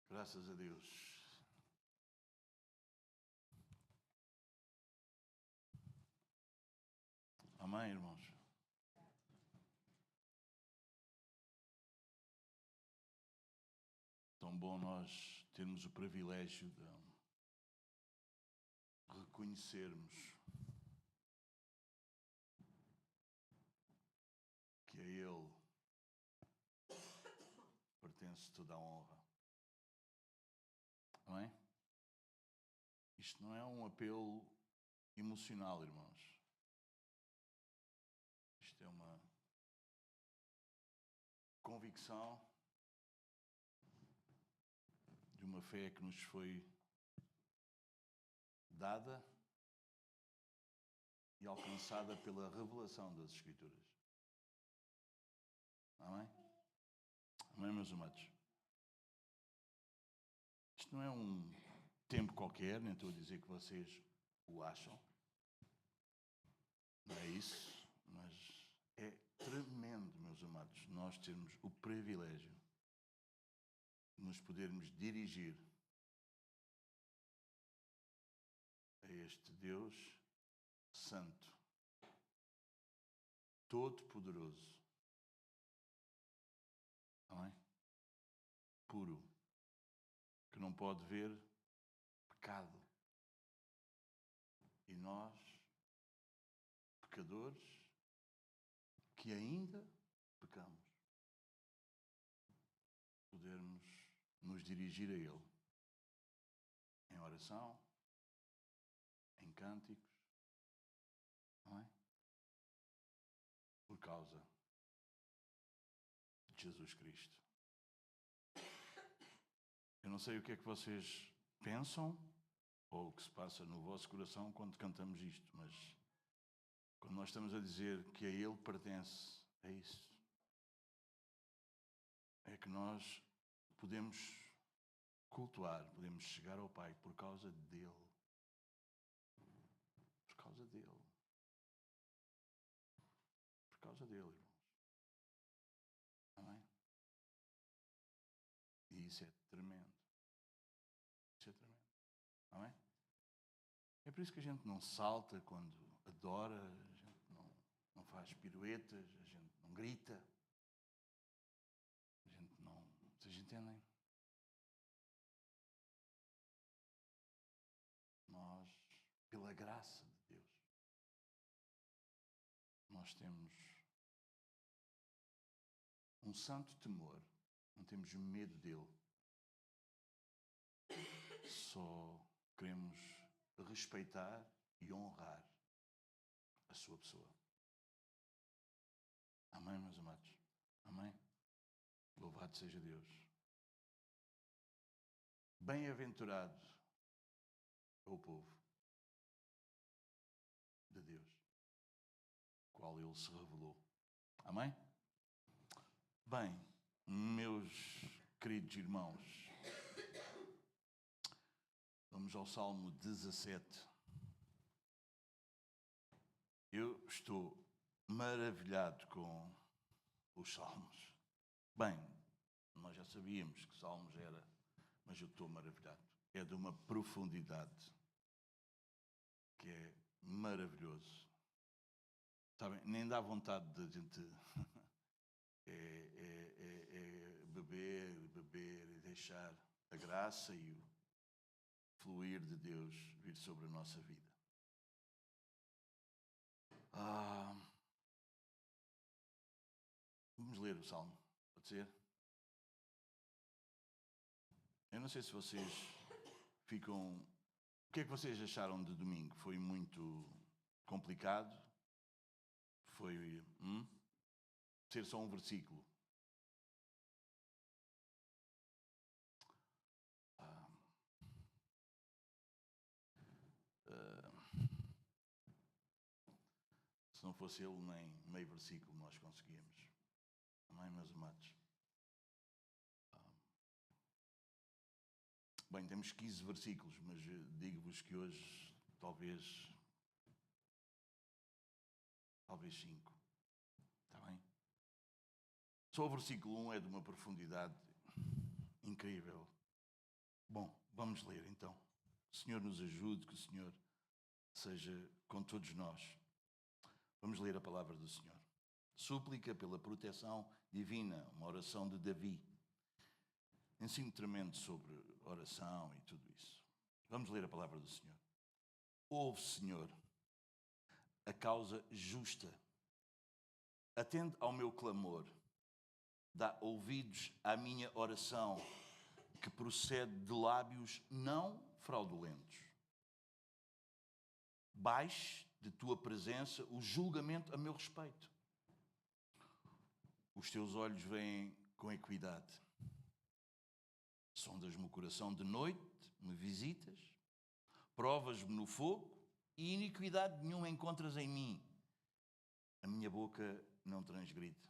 Graças a Deus. Amém, irmãos? Tão bom nós termos o privilégio de reconhecermos que a Ele pertence toda a honra. Amém? Isto não é um apelo emocional, irmãos. Isto é uma convicção de uma fé que nos foi dada e alcançada pela revelação das Escrituras. Amém? Amém, meus amados? Isto não é um tempo qualquer, nem estou a dizer que vocês o acham. Não é isso, mas é tremendo, meus amados, nós termos o privilégio de nos podermos dirigir a este Deus Santo, Todo-Poderoso, amém? Puro, que não pode ver pecado. E nós, pecadores, que ainda pecamos, podermos nos dirigir a Ele em oração, em cânticos, não é? Por causa de Jesus Cristo. Eu não sei o que é que vocês pensam ou o que se passa no vosso coração quando cantamos isto, mas quando nós estamos a dizer que a Ele pertence, é isso. É que nós podemos cultuar, podemos chegar ao Pai por causa dEle. Por causa dEle. Por causa dEle, irmãos. Amém? E isso é tremendo. Isso é tremendo. Amém? É por isso que a gente não salta quando adora, a gente não faz piruetas, a gente não grita. A gente não... Vocês entendem? Nós, pela graça de Deus, nós temos um santo temor, não temos medo dele. Só queremos respeitar e honrar a sua pessoa. Amém, meus amados? Amém? Louvado seja Deus. Bem-aventurado é o povo de Deus, qual Ele se revelou. Amém? Bem, meus queridos irmãos, vamos ao Salmo 17. Eu estou maravilhado com os Salmos. Bem, nós já sabíamos que Salmos era, mas eu estou maravilhado. É de uma profundidade que é maravilhoso. Sabem, nem dá vontade de a gente beber e deixar a graça e o fluir de Deus vir sobre a nossa vida. Vamos ler o Salmo, pode ser? Eu não sei se vocês ficam... O que é que vocês acharam de domingo? Foi muito complicado? Foi ser só um versículo? Se não fosse ele, nem meio versículo nós conseguíamos. Amém, meus amados? Bem, temos 15 versículos, mas digo-vos que hoje talvez 5. Está bem? Só o versículo 1 é de uma profundidade incrível. Bom, vamos ler então. Que o Senhor nos ajude, que o Senhor seja com todos nós. Vamos ler a palavra do Senhor. Súplica pela proteção divina, uma oração de Davi. Ensino tremendo sobre oração e tudo isso. Vamos ler a palavra do Senhor. Ouve, Senhor, a causa justa. Atende ao meu clamor. Dá ouvidos à minha oração, que procede de lábios não fraudulentos. Baixe de tua presença o julgamento a meu respeito. Os teus olhos veem com equidade. Sondas-me o coração de noite, me visitas, provas-me no fogo e iniquidade nenhuma encontras em mim. A minha boca não transgride.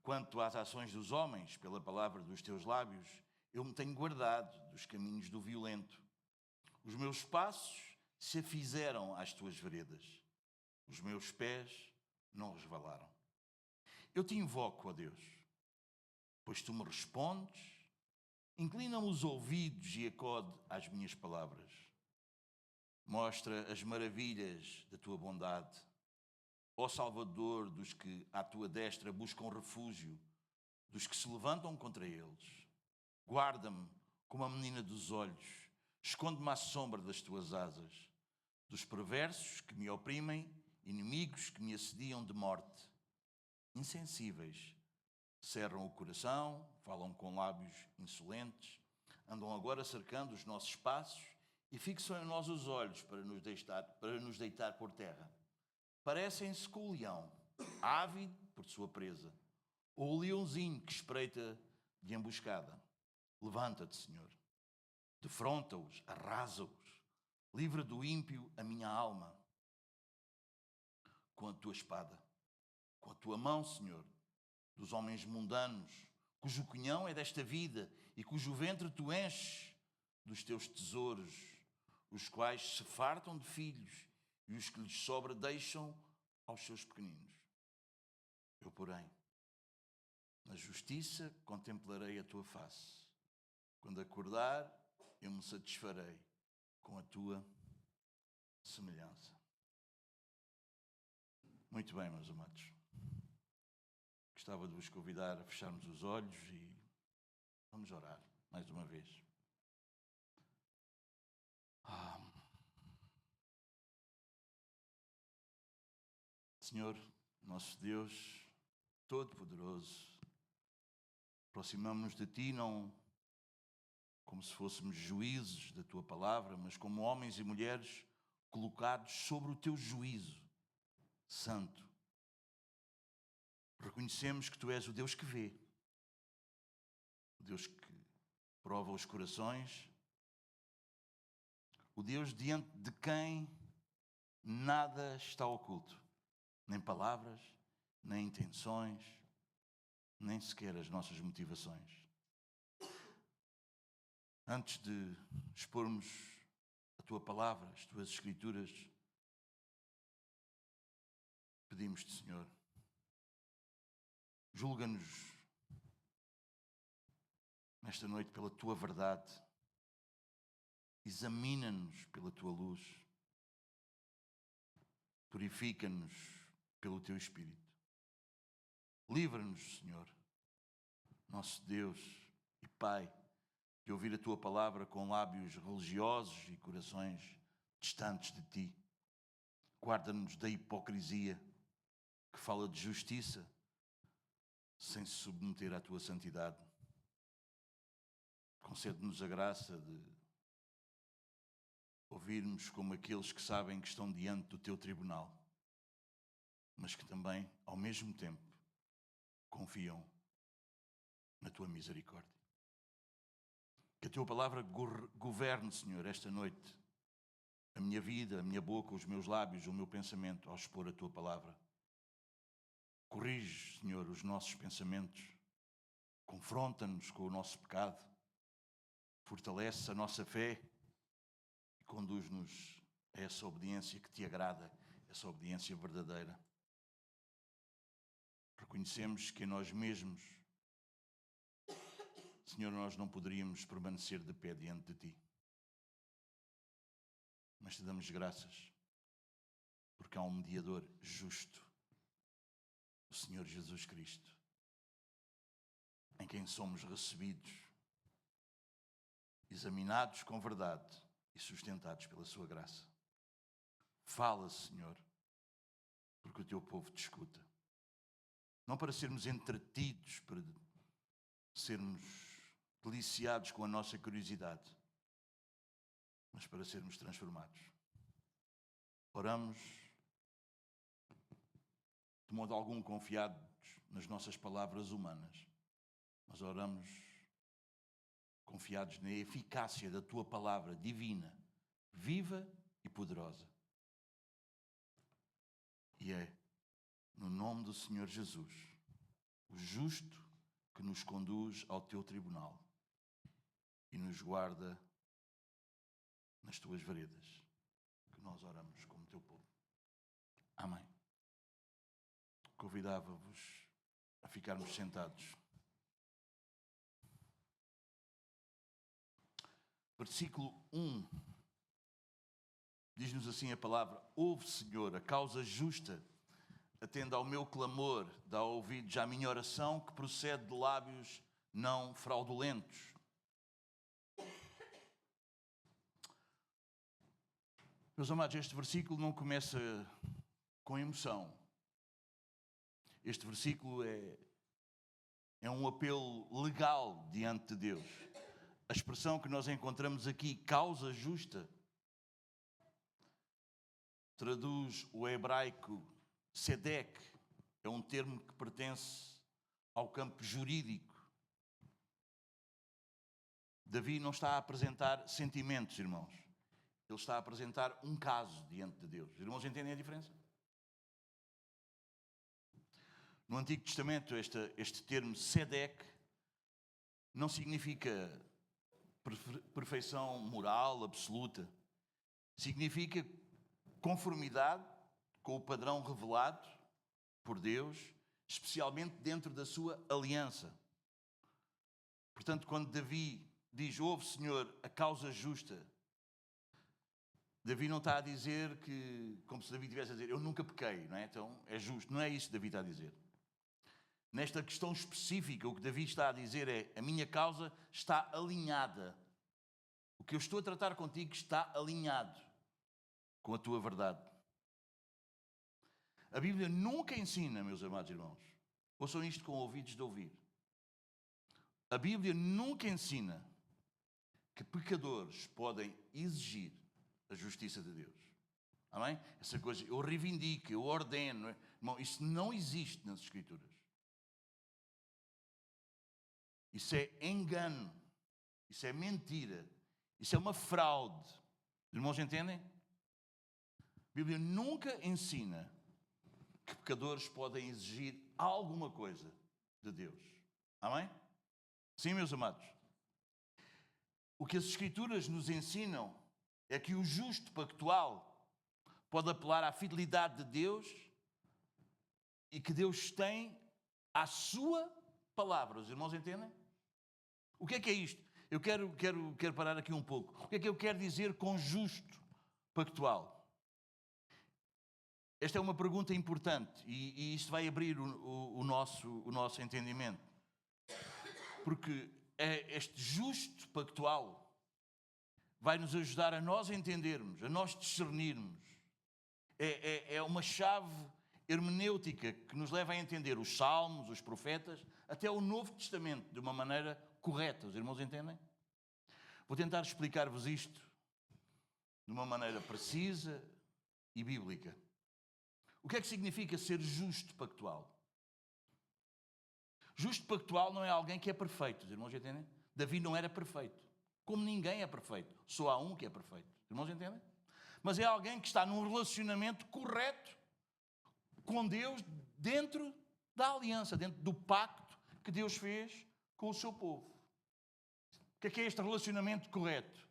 Quanto às ações dos homens, pela palavra dos teus lábios, eu me tenho guardado dos caminhos do violento. Os meus passos se afizeram às tuas veredas. Os meus pés não resvalaram. Eu te invoco, ó Deus, pois tu me respondes. Inclina-me os ouvidos e acode às minhas palavras. Mostra as maravilhas da tua bondade. Ó Salvador dos que à tua destra buscam refúgio, dos que se levantam contra eles. Guarda-me como a menina dos olhos, esconde-me à sombra das tuas asas. Dos perversos que me oprimem, inimigos que me assediam de morte. Insensíveis, cerram o coração, falam com lábios insolentes, andam agora cercando os nossos passos e fixam em nós os olhos para nos deitar por terra. Parecem-se com o leão, ávido por sua presa, ou o leãozinho que espreita de emboscada. Levanta-te, Senhor, defronta-os, arrasa-os, livra do ímpio a minha alma. Com a tua espada, com a tua mão, Senhor, dos homens mundanos, cujo cunhão é desta vida e cujo ventre tu enches dos teus tesouros, os quais se fartam de filhos e os que lhes sobra deixam aos seus pequeninos. Eu, porém, na justiça contemplarei a tua face. Quando acordar, eu me satisfarei com a tua semelhança. Muito bem, meus amados. Gostava de vos convidar a fecharmos os olhos e vamos orar mais uma vez. Senhor, nosso Deus Todo-Poderoso, aproximamos-nos de Ti não como se fôssemos juízes da Tua palavra, mas como homens e mulheres colocados sobre o Teu juízo santo. Reconhecemos que Tu és o Deus que vê, o Deus que prova os corações, o Deus diante de quem nada está oculto, nem palavras, nem intenções, nem sequer as nossas motivações. Antes de expormos a Tua palavra, as Tuas Escrituras, pedimos-te, Senhor, julga-nos nesta noite pela Tua verdade, examina-nos pela Tua luz, purifica-nos pelo Teu Espírito. Livra-nos, Senhor, nosso Deus e Pai, de ouvir a Tua palavra com lábios religiosos e corações distantes de Ti. Guarda-nos da hipocrisia que fala de justiça sem se submeter à Tua santidade. Concede-nos a graça de ouvirmos como aqueles que sabem que estão diante do Teu tribunal, mas que também, ao mesmo tempo, confiam na Tua misericórdia. Que a Tua palavra governe, Senhor, esta noite, a minha vida, a minha boca, os meus lábios, o meu pensamento, ao expor a Tua palavra. Corrige, Senhor, os nossos pensamentos, confronta-nos com o nosso pecado, fortalece a nossa fé e conduz-nos a essa obediência que Te agrada, essa obediência verdadeira. Reconhecemos que em nós mesmos, Senhor, nós não poderíamos permanecer de pé diante de Ti. Mas Te damos graças, porque há um mediador justo, o Senhor Jesus Cristo, em quem somos recebidos, examinados com verdade e sustentados pela Sua graça. Fala, Senhor, porque o Teu povo te escuta. Não para sermos entretidos, para sermos deliciados com a nossa curiosidade, mas para sermos transformados. Oramos, de modo algum confiados nas nossas palavras humanas, mas oramos confiados na eficácia da Tua palavra divina, viva e poderosa. E é no nome do Senhor Jesus, o justo, que nos conduz ao Teu tribunal e nos guarda nas Tuas veredas, que nós oramos como Teu povo. Amém. Convidava-vos a ficarmos sentados. Versículo 1, diz-nos assim a palavra: ouve, Senhor, a causa justa, atenda ao meu clamor, dá ouvidos à minha oração, que procede de lábios não fraudulentos. Meus amados, este versículo não começa com emoção. Este versículo é um apelo legal diante de Deus. A expressão que nós encontramos aqui, causa justa, traduz o hebraico tzedek, é um termo que pertence ao campo jurídico. Davi não está a apresentar sentimentos, irmãos. Ele está a apresentar um caso diante de Deus. Os irmãos entendem a diferença? No Antigo Testamento, este termo tzedek não significa perfeição moral absoluta. Significa conformidade com o padrão revelado por Deus, especialmente dentro da sua aliança. Portanto, quando Davi diz, ouve, Senhor, a causa justa, Davi não está a dizer que, como se Davi estivesse a dizer, eu nunca pequei, não é? Então é justo. Não é isso que Davi está a dizer. Nesta questão específica, o que Davi está a dizer é, a minha causa está alinhada. O que eu estou a tratar contigo está alinhado com a tua verdade. A Bíblia nunca ensina, meus amados irmãos, ouçam isto com ouvidos de ouvir. A Bíblia nunca ensina que pecadores podem exigir a justiça de Deus. Amém? Essa coisa, eu reivindico, eu ordeno. Irmão, isso não existe nas Escrituras. Isso é engano. Isso é mentira. Isso é uma fraude. Os irmãos entendem? A Bíblia nunca ensina que pecadores podem exigir alguma coisa de Deus. Amém? Sim, meus amados. O que as Escrituras nos ensinam é que o justo pactual pode apelar à fidelidade de Deus e que Deus tem à sua palavra. Os irmãos entendem? O que é isto? Eu quero parar aqui um pouco. O que é que eu quero dizer com justo pactual? Esta é uma pergunta importante e isto vai abrir o nosso entendimento. Porque este justo pactual vai nos ajudar a nós entendermos, a nós discernirmos. É uma chave hermenêutica que nos leva a entender os Salmos, os profetas, até o Novo Testamento, de uma maneira correta. Os irmãos entendem? Vou tentar explicar-vos isto de uma maneira precisa e bíblica. O que é que significa ser justo pactual? Justo pactual não é alguém que é perfeito. Os irmãos entendem? Davi não era perfeito. Como ninguém é perfeito. Só há um que é perfeito. Os irmãos entendem? Mas é alguém que está num relacionamento correto com Deus dentro da aliança, dentro do pacto que Deus fez com o seu povo. O que é este relacionamento correto?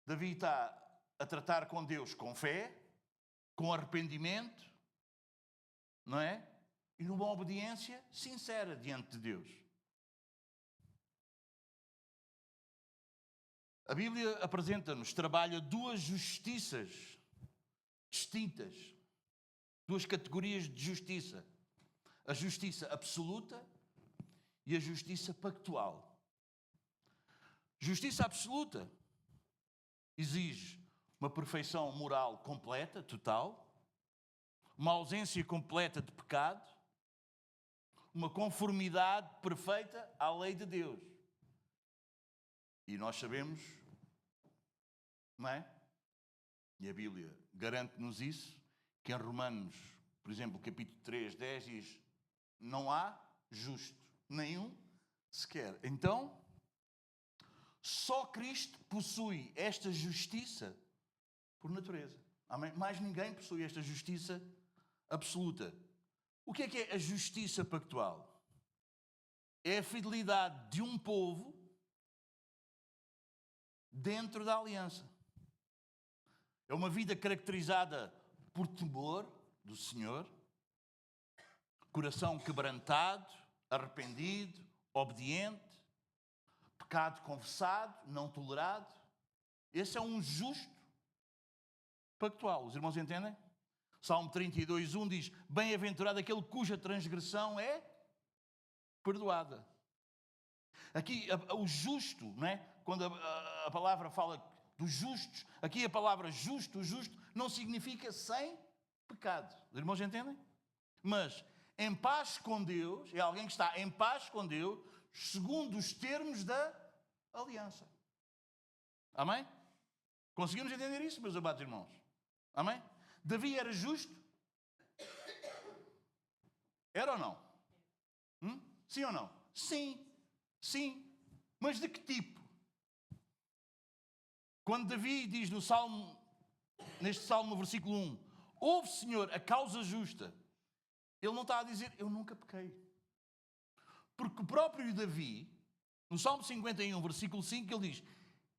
Davi está a tratar com Deus com fé, com arrependimento, não é? E numa obediência sincera diante de Deus. A Bíblia apresenta-nos, trabalha duas justiças distintas, duas categorias de justiça. A justiça absoluta e a justiça pactual. Justiça absoluta exige uma perfeição moral completa, total, uma ausência completa de pecado, uma conformidade perfeita à lei de Deus. E nós sabemos, não é? E a Bíblia garante-nos isso, que em Romanos, por exemplo, capítulo 3, 10 diz: não há justo, nenhum sequer. Então, só Cristo possui esta justiça por natureza. Amém? Mais ninguém possui esta justiça absoluta. O que é a justiça pactual? É a fidelidade de um povo dentro da aliança. É uma vida caracterizada por temor do Senhor, coração quebrantado, arrependido, obediente, pecado confessado, não tolerado. Esse é um justo pactual. Os irmãos entendem? Salmo 32, 1 diz: bem-aventurado aquele cuja transgressão é perdoada. Aqui o justo, não é? Quando a palavra fala dos justos, aqui a palavra justo, o justo, não significa sem pecado. Os irmãos entendem? Mas em paz com Deus, é alguém que está em paz com Deus, segundo os termos da aliança. Amém? Conseguimos entender isso, meus amados irmãos? Amém? Davi era justo? Era ou não? Sim ou não? Sim. Sim. Mas de que tipo? Quando Davi diz no Salmo, neste Salmo, no versículo 1, ouve, Senhor, a causa justa, ele não está a dizer, eu nunca pequei. Porque o próprio Davi, no Salmo 51, versículo 5, ele diz,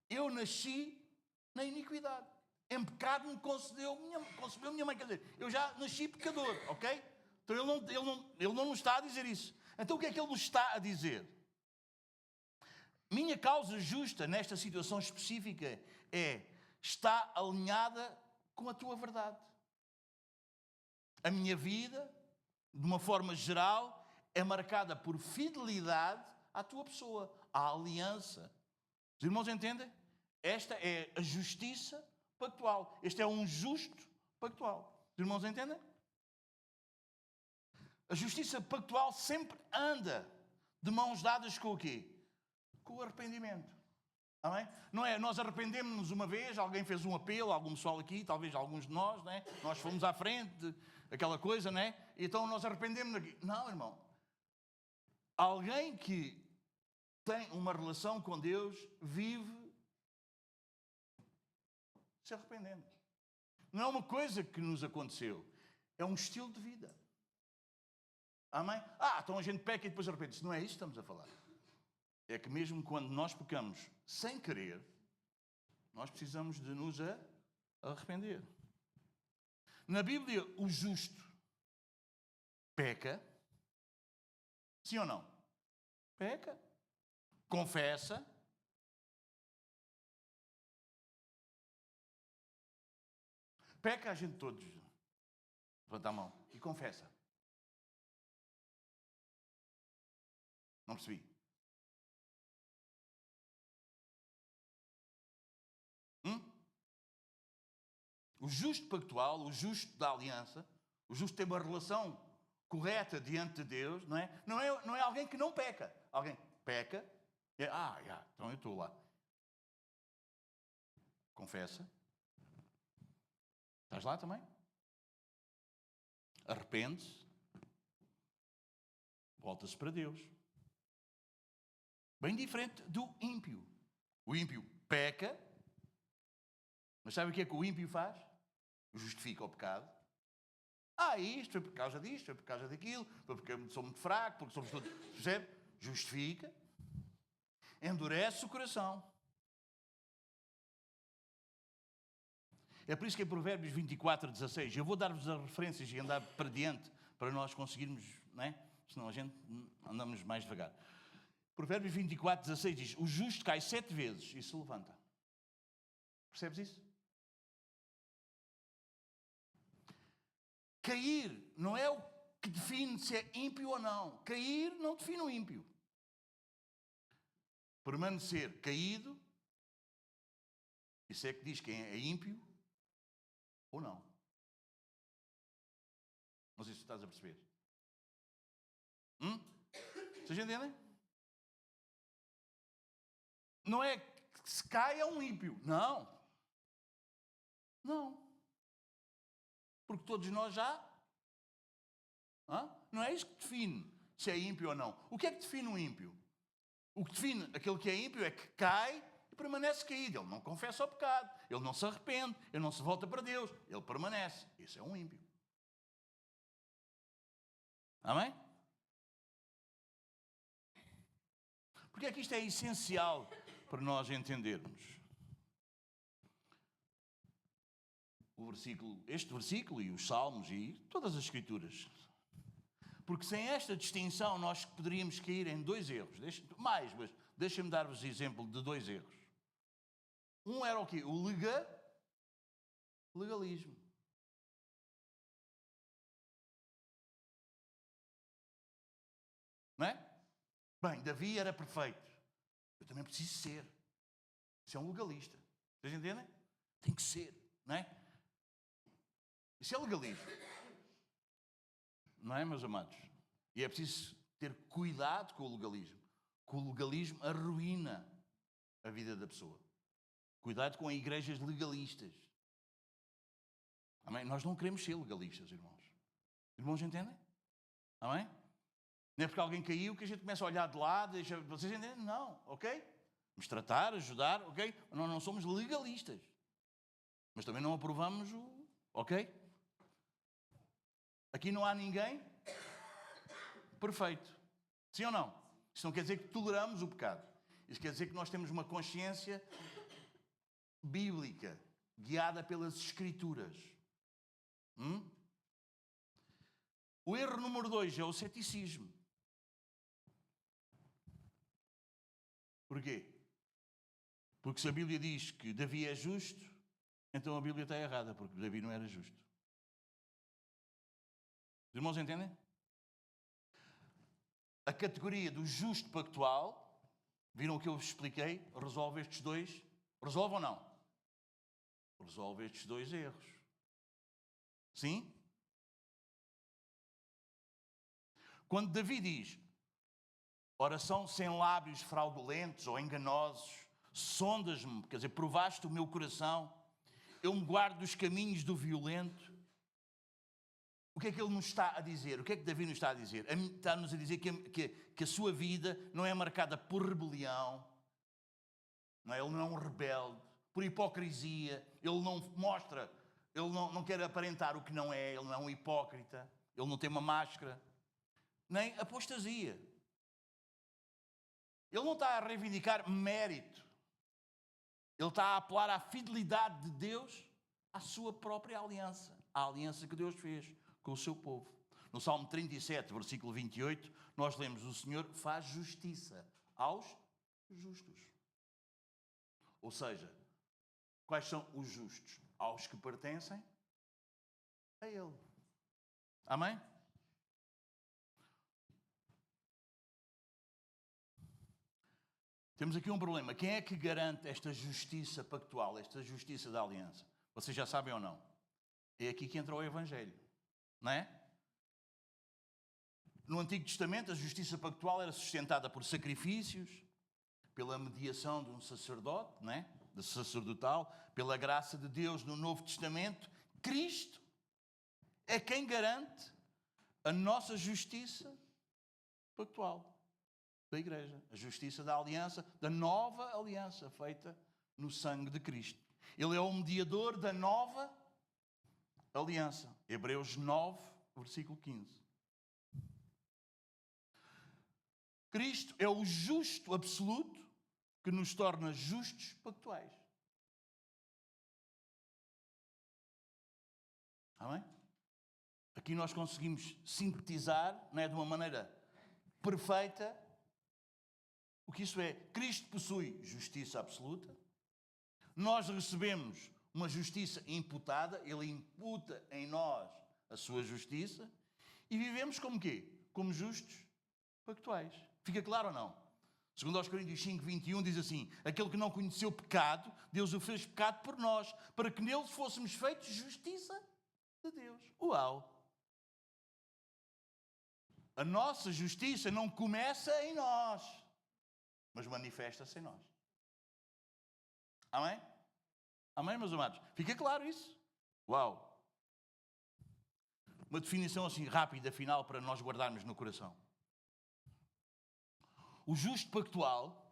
eu nasci na iniquidade. Em pecado me concebeu minha mãe. Quer dizer, eu já nasci pecador, ok? Então ele não nos está a dizer isso. Então o que é que ele nos está a dizer? Minha causa justa nesta situação específica está alinhada com a tua verdade. A minha vida, de uma forma geral, é marcada por fidelidade à tua pessoa, à aliança. Os irmãos entendem? Esta é a justiça pactual. Este é um justo pactual. Os irmãos entendem? A justiça pactual sempre anda de mãos dadas com o quê? Com o arrependimento. Amém? Não é? Nós arrependemos-nos uma vez, alguém fez um apelo, algum pessoal aqui, talvez alguns de nós, não é? Nós fomos à frente, aquela coisa, não é? Então nós arrependemos-nos aqui. Não, irmão. Alguém que tem uma relação com Deus vive se arrependendo. Não é uma coisa que nos aconteceu. É um estilo de vida. Amém? Então a gente peca e depois arrepende-se. Não é isso que estamos a falar. É que mesmo quando nós pecamos sem querer, nós precisamos de nos arrepender. Na Bíblia, o justo peca. Sim ou não? Peca. Confessa. Peca a gente todos. Levanta a mão e confessa. Não percebi. O justo pactual, o justo da aliança, o justo tem uma relação correta diante de Deus, não é? Não é alguém que não peca. Alguém peca, então eu estou lá. Confessa. Estás lá também? Arrepende-se. Volta-se para Deus. Bem diferente do ímpio. O ímpio peca, mas sabe o que é que o ímpio faz? Justifica o pecado. Isto foi por causa disto, foi por causa daquilo, foi porque eu sou muito fraco, porque somos todos... Percebe? Justifica. Endurece o coração. É por isso que em Provérbios 24, 16, eu vou dar-vos as referências e andar para diante, para nós conseguirmos, não é? Senão a gente andamos mais devagar. Provérbios 24, 16 diz, o justo cai 7 vezes e se levanta. Percebes isso? Cair não é o que define se é ímpio ou não. Cair não define o ímpio. Permanecer caído, isso é que diz quem é ímpio ou não. Não sei se estás a perceber. Vocês entendem? Não é que se caia um ímpio. Não. Não. Porque todos nós já... Não é isso que define se é ímpio ou não. O que é que define um ímpio? O que define aquele que é ímpio é que cai e permanece caído. Ele não confessa o pecado, ele não se arrepende, ele não se volta para Deus, ele permanece. Esse é um ímpio. Amém? Porque é que isto é essencial para nós entendermos? Este versículo e os Salmos e todas as Escrituras. Porque sem esta distinção nós poderíamos cair em dois erros. Mas deixem-me dar-vos exemplo de dois erros. Um era o quê? O legalismo. Não é? Bem, Davi era perfeito. Eu também preciso ser. Isso é um legalista. Vocês entendem? Tem que ser, não é? Isso é legalismo. Não é, meus amados? E é preciso ter cuidado com o legalismo. Que o legalismo arruína a vida da pessoa. Cuidado com igrejas legalistas. Amém? Nós não queremos ser legalistas, irmãos. Irmãos, entendem? Amém? Não é porque alguém caiu que a gente começa a olhar de lado. Vocês entendem? Não, ok? Vamos tratar, ajudar, ok? Nós não somos legalistas. Mas também não aprovamos o... Ok? Aqui não há ninguém perfeito. Sim ou não? Isso não quer dizer que toleramos o pecado. Isso quer dizer que nós temos uma consciência bíblica, guiada pelas Escrituras. O erro número 2 é o ceticismo. Porquê? Porque se a Bíblia diz que Davi é justo, então a Bíblia está errada, porque Davi não era justo. Os irmãos entendem? A categoria do justo pactual, viram o que eu vos expliquei? Resolve estes dois. Resolve ou não? Resolve estes dois erros. Sim? Quando Davi diz, oração sem lábios fraudulentos ou enganosos, sondas-me, quer dizer, provaste o meu coração, eu me guardo dos caminhos do violento. O que é que ele nos está a dizer? O que é que Davi nos está a dizer? Está-nos a dizer que a sua vida não é marcada por rebelião, não é? Ele não é um rebelde, por hipocrisia, ele não mostra, ele não quer aparentar o que não é, ele não é um hipócrita, ele não tem uma máscara, nem apostasia. Ele não está a reivindicar mérito, ele está a apelar à fidelidade de Deus à sua própria aliança, à aliança que Deus fez com o seu povo. No Salmo 37, versículo 28, nós lemos: o Senhor faz justiça aos justos. Ou seja, quais são os justos? Aos que pertencem a Ele. Amém? Temos aqui um problema. Quem é que garante esta justiça pactual, esta justiça da aliança? Vocês já sabem ou não? É aqui que entra o Evangelho. Não é? No Antigo Testamento, a justiça pactual era sustentada por sacrifícios, pela mediação de um sacerdote, não é? De sacerdotal, pela graça de Deus. No Novo Testamento, Cristo é quem garante a nossa justiça pactual da Igreja. A justiça da aliança, da nova aliança feita no sangue de Cristo. Ele é o mediador da nova aliança. Hebreus 9, versículo 15. Cristo é o justo absoluto que nos torna justos pactuais. Amém? Aqui nós conseguimos sintetizar, não é, de uma maneira perfeita, o que isso é. Cristo possui justiça absoluta, nós recebemos uma justiça imputada, ele imputa em nós a sua justiça, e vivemos como quê? Como justos pactuais. Fica claro ou não? Segundo aos Coríntios 5, 21, diz assim: aquele que não conheceu pecado, Deus o fez pecado por nós, para que nele fôssemos feitos justiça de Deus. Uau! A nossa justiça não começa em nós, mas manifesta-se em nós. Amém? Amém, meus amados? Fica claro isso? Uau! Uma definição assim rápida, final, para nós guardarmos no coração. O justo pactual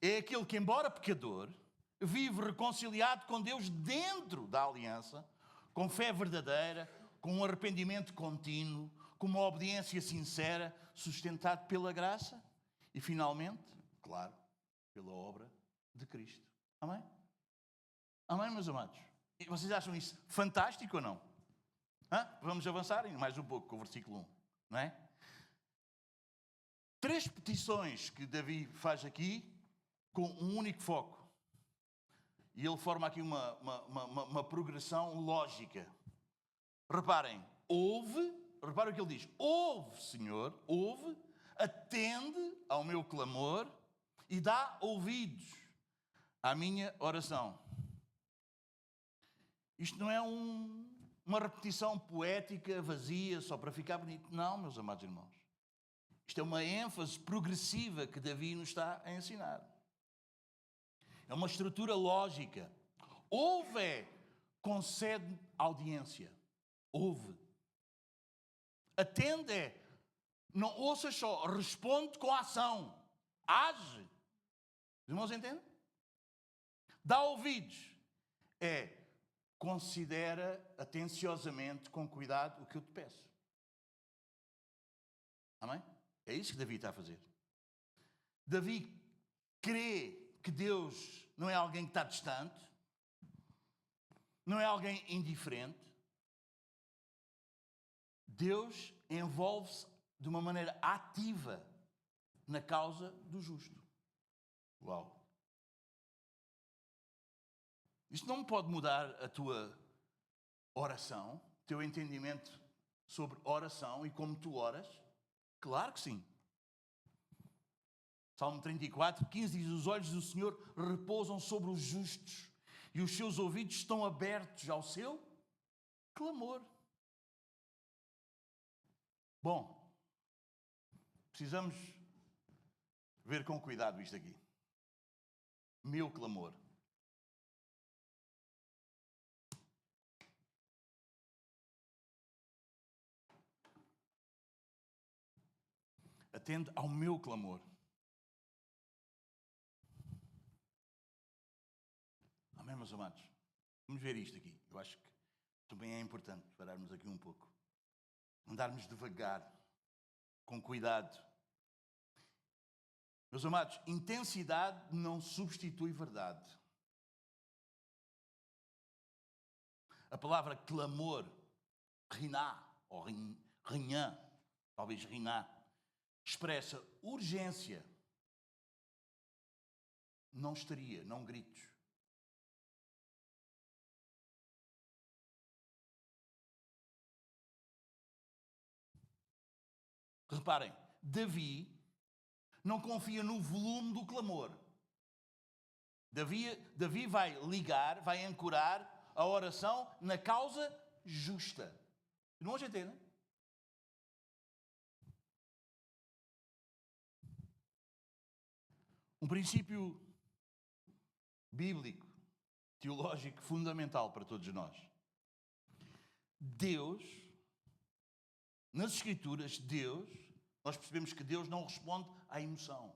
é aquele que, embora pecador, vive reconciliado com Deus dentro da aliança, com fé verdadeira, com um arrependimento contínuo, com uma obediência sincera, sustentado pela graça e, finalmente, claro, pela obra de Cristo. Amém? Amém, meus amados? E vocês acham isso fantástico ou não? Vamos avançar mais um pouco com o versículo 1, não é? 3 petições que Davi faz aqui com um único foco. E ele forma aqui uma progressão lógica. Reparem, reparem o que ele diz. Ouve, Senhor, ouve, atende ao meu clamor e dá ouvidos à minha oração. Isto não é uma repetição poética, vazia, só para ficar bonito. Não, meus amados irmãos. Isto é uma ênfase progressiva que Davi nos está a ensinar. É uma estrutura lógica. Ouve, concede audiência. Ouve. Atende, não ouças só, responde com ação. Age. Os irmãos entendem? Dá ouvidos. Considera atenciosamente, com cuidado, o que eu te peço. Amém? É isso que Davi está a fazer. Davi crê que Deus não é alguém que está distante, não é alguém indiferente. Deus envolve-se de uma maneira ativa na causa do justo. Uau! Isto não pode mudar a tua oração, o teu entendimento sobre oração e como tu oras? Claro que sim. Salmo 34, 15 diz: os olhos do Senhor repousam sobre os justos e os seus ouvidos estão abertos ao seu clamor. Bom, precisamos ver com cuidado isto aqui. Meu clamor. Atende ao meu clamor. Amém, meus amados? Vamos ver isto aqui. Eu acho que também é importante pararmos aqui um pouco. Andarmos devagar, com cuidado. Meus amados, intensidade não substitui verdade. A palavra clamor, riná, ou rinhã, talvez riná, expressa urgência. Não histeria, não gritos. Reparem, Davi não confia no volume do clamor. Davi vai ligar, vai ancorar a oração na causa justa. Não hoje entendem? Um princípio bíblico, teológico, fundamental para todos nós. Deus, nas Escrituras, nós percebemos que Deus não responde à emoção.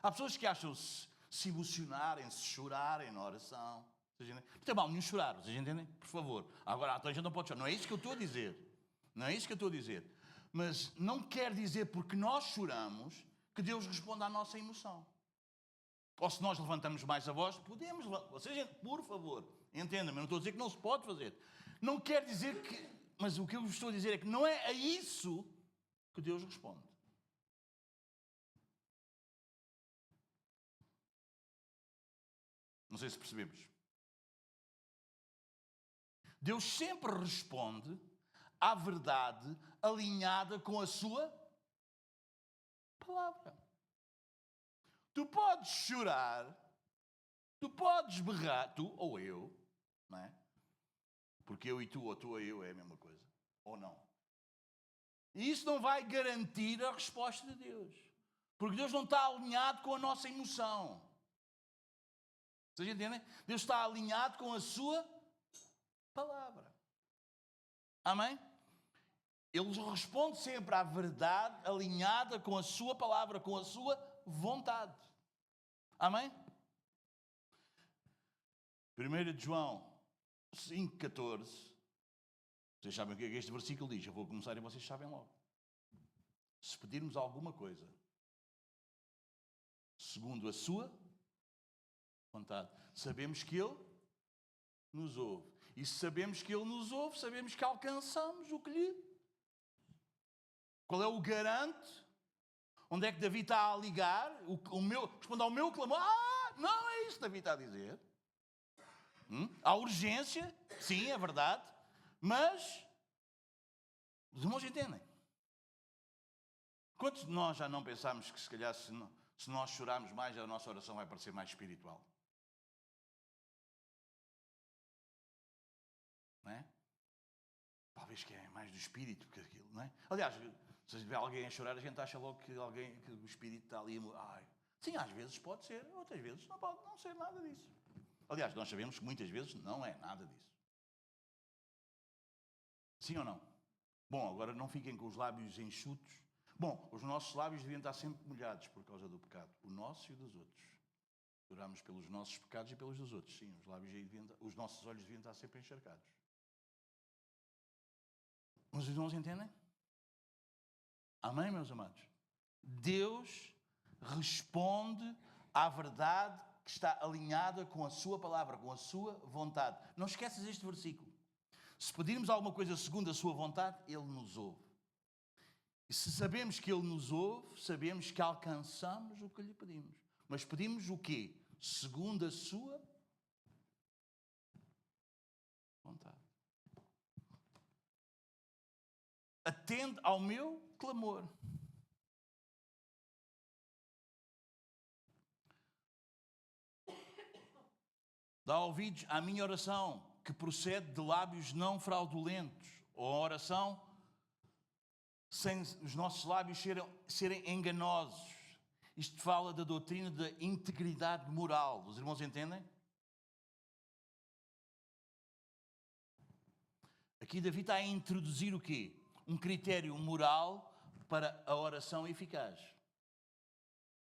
Há pessoas que acham-se se emocionarem, se chorarem na oração. Não tem mal nenhum chorar, vocês entendem? Por favor. Agora, a gente não pode chorar. Não é isso que eu estou a dizer. Não é isso que eu estou a dizer. Mas não quer dizer porque nós choramos que Deus responda à nossa emoção. Ou se nós levantamos mais a voz, podemos. Vocês, por favor, entendam-me, eu não estou a dizer que não se pode fazer. Não quer dizer que... Mas o que eu estou a dizer é que não é a isso que Deus responde. Não sei se percebemos. Deus sempre responde à verdade alinhada com a sua palavra. Tu podes chorar, tu podes berrar, tu ou eu, não é? Porque eu e tu, ou tu ou eu, é a mesma coisa. Ou não. E isso não vai garantir a resposta de Deus. Porque Deus não está alinhado com a nossa emoção. Vocês entendem? Deus está alinhado com a sua palavra. Amém? Ele responde sempre à verdade alinhada com a sua palavra, com a sua vontade. Amém? 1 de João 5,14. Vocês sabem o que é que este versículo diz? Eu vou começar e vocês sabem logo. Se pedirmos alguma coisa segundo a sua vontade, sabemos que Ele nos ouve. E se sabemos que Ele nos ouve, sabemos que alcançamos o que lhe... Qual é o garante? Onde é que Davi está a ligar? Responde ao meu clamor. Não é isso que Davi está a dizer. Há urgência, sim, é verdade. Mas, os irmãos entendem. Quantos de nós já não pensámos que se calhar se nós chorarmos mais, a nossa oração vai parecer mais espiritual? Não é? Talvez que é mais do espírito que aquilo, não é? Aliás, se vê alguém a chorar, a gente acha logo que o espírito está ali. Sim, às vezes pode ser, outras vezes não pode não ser nada disso. Aliás, nós sabemos que muitas vezes não é nada disso. Sim ou não? Bom, agora não fiquem com os lábios enxutos. Bom, os nossos lábios deviam estar sempre molhados por causa do pecado. O nosso e o dos outros. Oramos pelos nossos pecados e pelos dos outros. Sim, os nossos olhos deviam estar sempre encharcados. Mas os irmãos entendem? Amém, meus amados? Deus responde à verdade que está alinhada com a sua palavra, com a sua vontade. Não esqueças este versículo. Se pedirmos alguma coisa segundo a sua vontade, Ele nos ouve. E se sabemos que Ele nos ouve, sabemos que alcançamos o que lhe pedimos. Mas pedimos o quê? Segundo a sua vontade. Atende ao meu clamor. Dá ouvidos à minha oração, que procede de lábios não fraudulentos, ou a oração sem os nossos lábios serem enganosos. Isto fala da doutrina da integridade moral. Os irmãos entendem? Aqui Davi está a introduzir o quê? Um critério moral para a oração eficaz.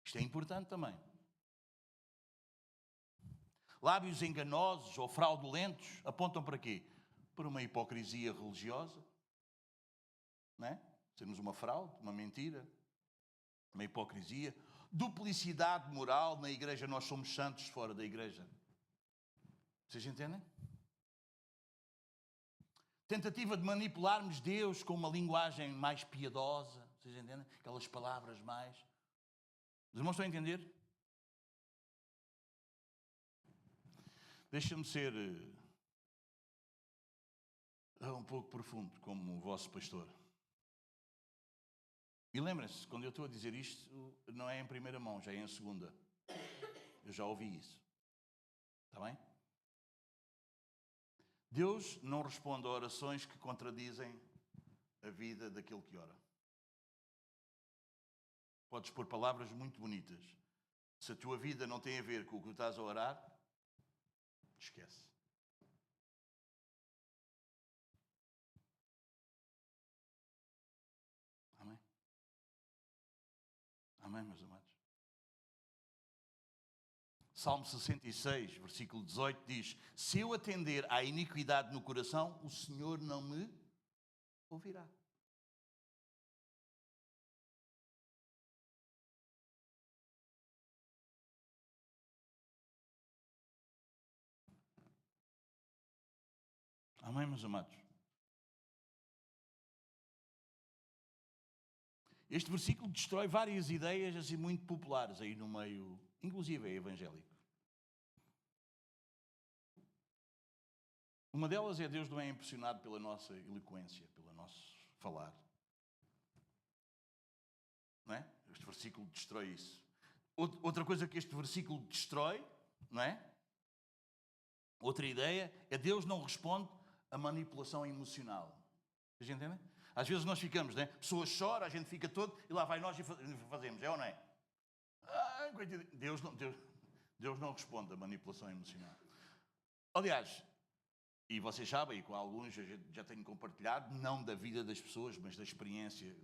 Isto é importante também. Lábios enganosos ou fraudulentos apontam para quê? Para uma hipocrisia religiosa. Não é? Sermos uma fraude, uma mentira, uma hipocrisia. Duplicidade moral. Na igreja nós somos santos, fora da igreja. Vocês entendem? Tentativa de manipularmos Deus com uma linguagem mais piedosa. Vocês entendem? Aquelas palavras mais... Os irmãos estão a entender? Deixa-me ser um pouco profundo como o vosso pastor. E lembrem-se, quando eu estou a dizer isto, não é em primeira mão, já é em segunda. Eu já ouvi isso. Está bem? Deus não responde a orações que contradizem a vida daquele que ora. Podes pôr palavras muito bonitas. Se a tua vida não tem a ver com o que estás a orar, esquece. Amém? Amém, meus amados? Salmo 66, versículo 18 diz: se eu atender à iniquidade no coração, o Senhor não me ouvirá. Amém, meus amados? Este versículo destrói várias ideias assim muito populares aí no meio, inclusive é evangélico. Uma delas é Deus não é impressionado pela nossa eloquência, pelo nosso falar. Não é? Este versículo destrói isso. Outra coisa que este versículo destrói, não é? Outra ideia é Deus não responde a manipulação emocional. Vocês entendem? Às vezes nós ficamos, né? A pessoa chora, a gente fica todo e lá vai nós e fazemos, é ou não é? Deus não responde a manipulação emocional. Aliás, e vocês sabem, e com alguns eu já tenho compartilhado, não da vida das pessoas, mas da experiência.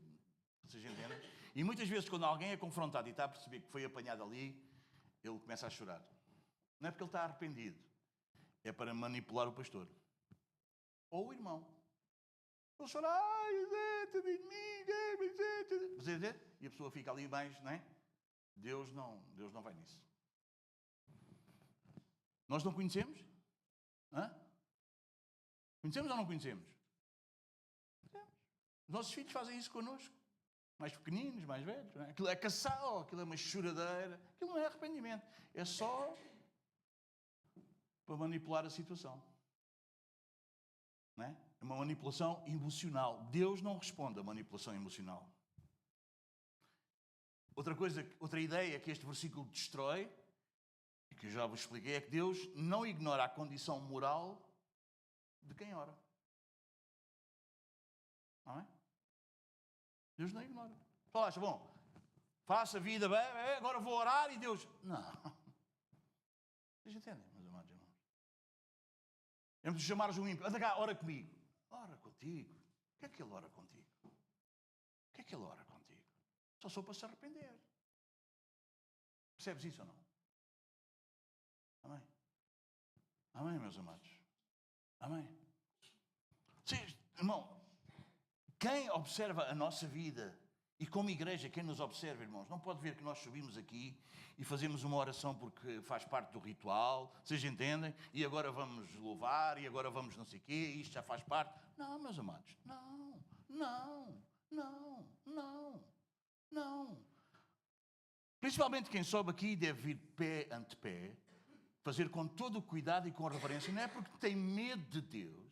Vocês entendem? E muitas vezes quando alguém é confrontado e está a perceber que foi apanhado ali, ele começa a chorar. Não é porque ele está arrependido. É para manipular o pastor. Ou o irmão. Ele chora, e a pessoa fica ali mais, não é? Deus não vai nisso. Nós não conhecemos? Hã? Conhecemos ou não conhecemos? Conhecemos. Os nossos filhos fazem isso connosco. Mais pequeninos, mais velhos. Não é? Aquilo é caçal, aquilo é uma choradeira. Aquilo não é arrependimento. É só para manipular a situação. Não é? É uma manipulação emocional. Deus não responde a manipulação emocional. Outra ideia que este versículo destrói, e que eu já vos expliquei, é que Deus não ignora a condição moral de quem ora. Não é? Deus não ignora. Falaste, bom, faça a vida bem, agora vou orar e Deus... Não. Vocês entendem, meus amados irmãos? É de chamares um ímpio, anda cá, ora comigo. Ora contigo. O que é que ele ora contigo? O que é que ele ora contigo? Só sou para se arrepender. Percebes isso ou não? Amém? Amém, meus amados? Amém? Sim, irmão, quem observa a nossa vida, e como igreja, quem nos observa, irmãos, não pode ver que nós subimos aqui e fazemos uma oração porque faz parte do ritual, vocês entendem? E agora vamos louvar, e agora vamos não sei o quê, isto já faz parte. Não, meus amados, não. Principalmente quem sobe aqui deve vir pé ante pé, fazer com todo o cuidado e com reverência, não é porque tem medo de Deus,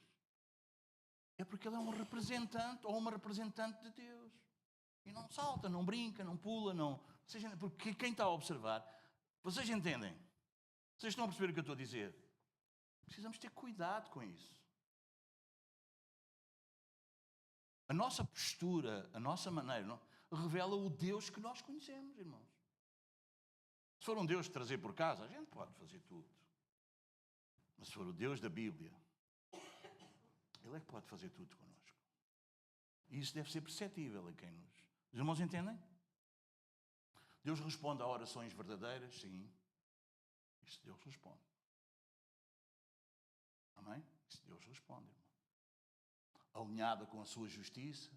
é porque ele é um representante ou uma representante de Deus. E não salta, não brinca, não pula, não... Porque quem está a observar, vocês entendem? Vocês estão a perceber o que eu estou a dizer? Precisamos ter cuidado com isso. A nossa postura, a nossa maneira, não, revela o Deus que nós conhecemos, irmãos. Se for um Deus de trazer por casa, a gente pode fazer tudo. Mas se for o Deus da Bíblia, Ele é que pode fazer tudo connosco. E isso deve ser perceptível a quem nos... Os irmãos entendem? Deus responde a orações verdadeiras, sim. Isso Deus responde. Amém? Isso Deus responde, irmão. Alinhada com a sua justiça,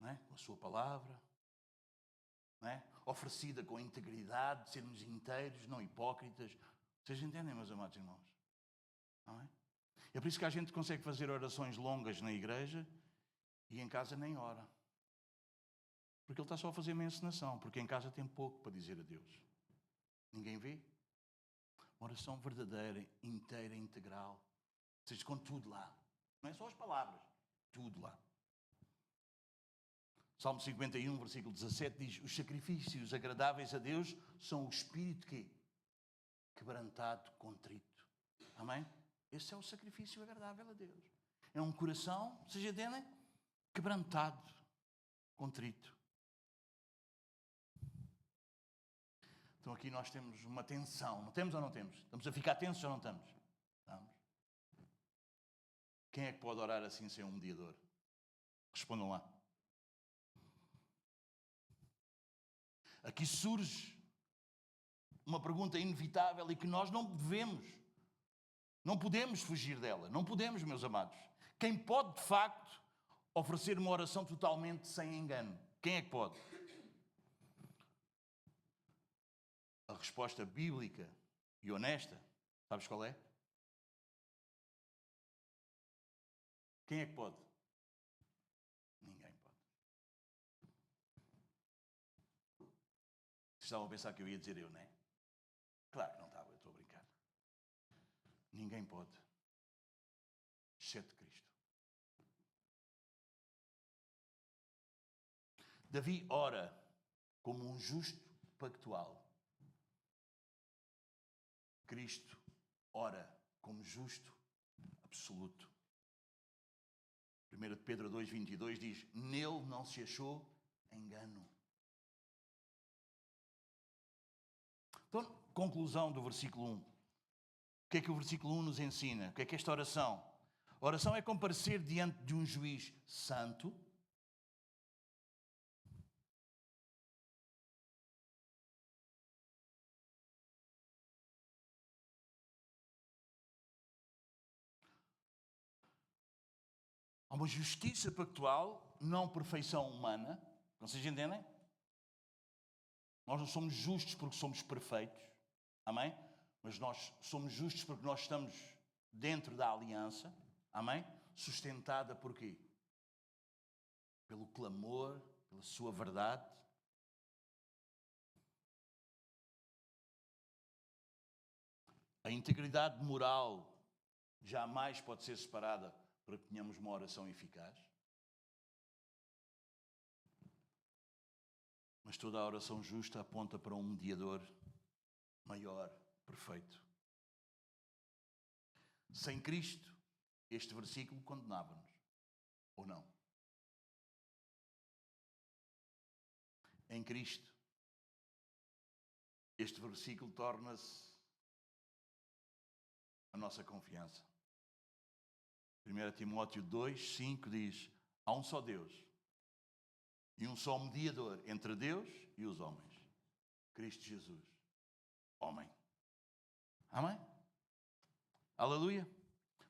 não é? Com a sua palavra, não é? Oferecida com integridade, de sermos inteiros, não hipócritas. Vocês entendem, meus amados irmãos? Não é? É por isso que a gente consegue fazer orações longas na igreja e em casa nem ora. Porque ele está só a fazer uma encenação, porque em casa tem pouco para dizer a Deus. Ninguém vê. Uma oração verdadeira, inteira, integral. Ou seja, com tudo lá. Não é só as palavras, tudo lá. Salmo 51, versículo 17 diz: os sacrifícios agradáveis a Deus são o espírito que? Quebrantado, contrito. Amém? Esse é o sacrifício agradável a Deus. É um coração, vocês entendem? Quebrantado, contrito. Então aqui nós temos uma tensão. Não temos ou não temos? Estamos a ficar tensos ou não estamos? Estamos. Quem é que pode orar assim sem um mediador? Respondam lá. Aqui surge uma pergunta inevitável e que nós não podemos fugir dela. Não podemos, meus amados. Quem pode, de facto, oferecer uma oração totalmente sem engano? Quem é que pode? A resposta bíblica e honesta, sabes qual é? Quem é que pode? Ninguém pode. Vocês estavam a pensar que eu ia dizer eu, não é? Claro que não estava, eu estou a brincar. Ninguém pode. exceto Cristo. Davi ora como um justo pactual. Cristo ora como justo absoluto. 1 Pedro 2,22 diz: nele não se achou engano. Então, conclusão do versículo 1. O que é que o versículo 1 nos ensina? O que é que esta oração? A oração é comparecer diante de um juiz santo, há uma justiça pactual, não perfeição humana. Vocês entendem? Nós não somos justos porque somos perfeitos. Amém? Mas nós somos justos porque nós estamos dentro da aliança. Amém? Sustentada por quê? Pelo clamor, pela sua verdade. A integridade moral jamais pode ser separada para que tenhamos uma oração eficaz. Mas toda a oração justa aponta para um mediador maior, perfeito. Sem Cristo, este versículo condenava-nos, ou não? Em Cristo, este versículo torna-se a nossa confiança. 1 Timóteo 2, 5 diz: há um só Deus e um só mediador entre Deus e os homens, Cristo Jesus, homem. Amém? Aleluia.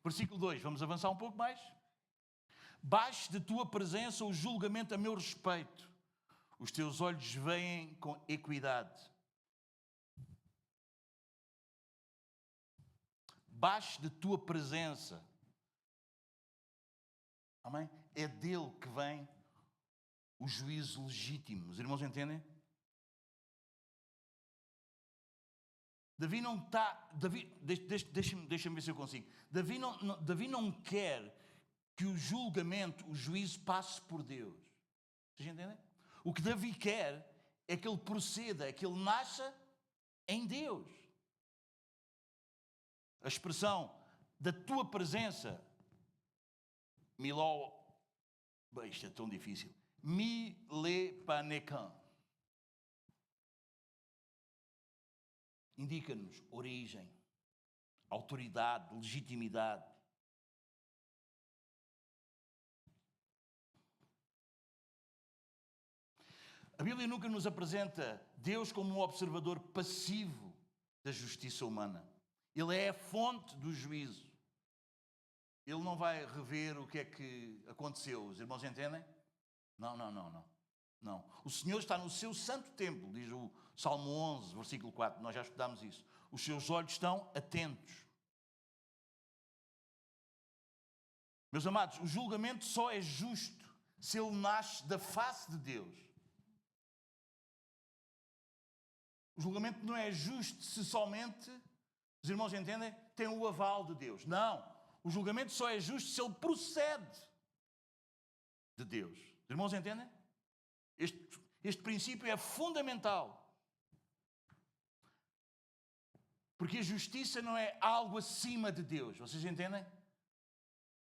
Versículo 2, vamos avançar um pouco mais. Baixe de tua presença o julgamento a meu respeito. Os teus olhos veem com equidade. Baixe de tua presença. Amém? É dele que vem o juízo legítimo. Os irmãos entendem? Davi não está... Deixa-me ver se eu consigo. Davi não quer que o julgamento, o juízo passe por Deus. Vocês entendem? O que Davi quer é que ele proceda, é que ele nasça em Deus. A expressão da tua presença, miló... Bem, isto é tão difícil. Milepanekan. Indica-nos origem, autoridade, legitimidade. A Bíblia nunca nos apresenta Deus como um observador passivo da justiça humana. Ele é a fonte do juízo. Ele não vai rever o que é que aconteceu. Os irmãos entendem? Não. O Senhor está no seu santo templo, diz o Salmo 11, versículo 4. Nós já estudámos isso. Os seus olhos estão atentos. Meus amados, o julgamento só é justo se ele nasce da face de Deus. O julgamento não é justo se somente, os irmãos entendem, tem o aval de Deus. Não. O julgamento só é justo se ele procede de Deus. Os irmãos entendem? Este princípio é fundamental. Porque a justiça não é algo acima de Deus. Vocês entendem?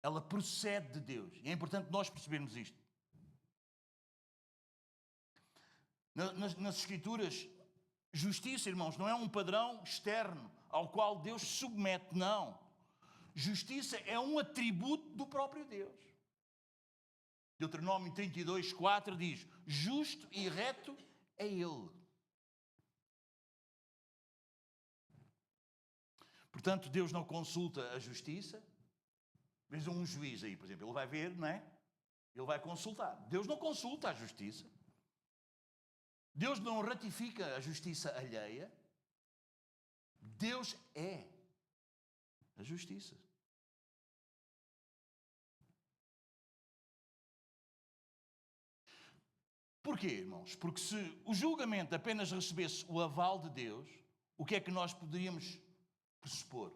Ela procede de Deus. E é importante nós percebermos isto. Nas Escrituras, justiça, irmãos, não é um padrão externo ao qual Deus se submete, não. Justiça é um atributo do próprio Deus. Deuteronômio 32, 4 diz: justo e reto é Ele. Portanto, Deus não consulta a justiça. Vês um juiz aí, por exemplo, ele vai ver, não é? Ele vai consultar. Deus não consulta a justiça. Deus não ratifica a justiça alheia. Deus é a justiça. Porquê, irmãos? Porque se o julgamento apenas recebesse o aval de Deus, o que é que nós poderíamos pressupor?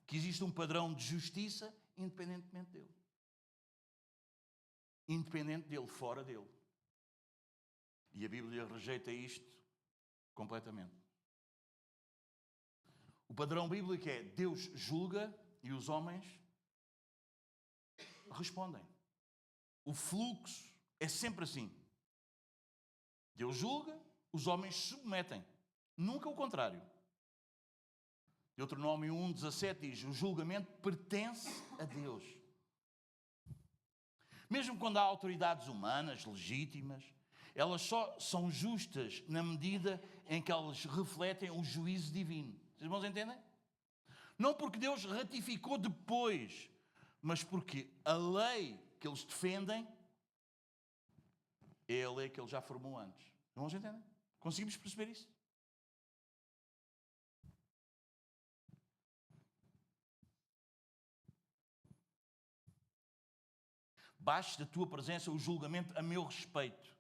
que existe um padrão de justiça independentemente dele. Independente dele, fora dele. E a Bíblia rejeita isto completamente. O padrão bíblico é Deus julga e os homens respondem. O fluxo é sempre assim. Deus julga, os homens se submetem. Nunca o contrário. Deuteronômio 1,17 diz: o julgamento pertence a Deus. Mesmo quando há autoridades humanas, legítimas, elas só são justas na medida em que elas refletem o juízo divino. Vocês irmãos entendem? Não porque Deus ratificou depois, mas porque a lei que eles defendem é a lei que ele já formou antes. Irmãos entendem? Conseguimos perceber isso? Baixe da tua presença o julgamento a meu respeito.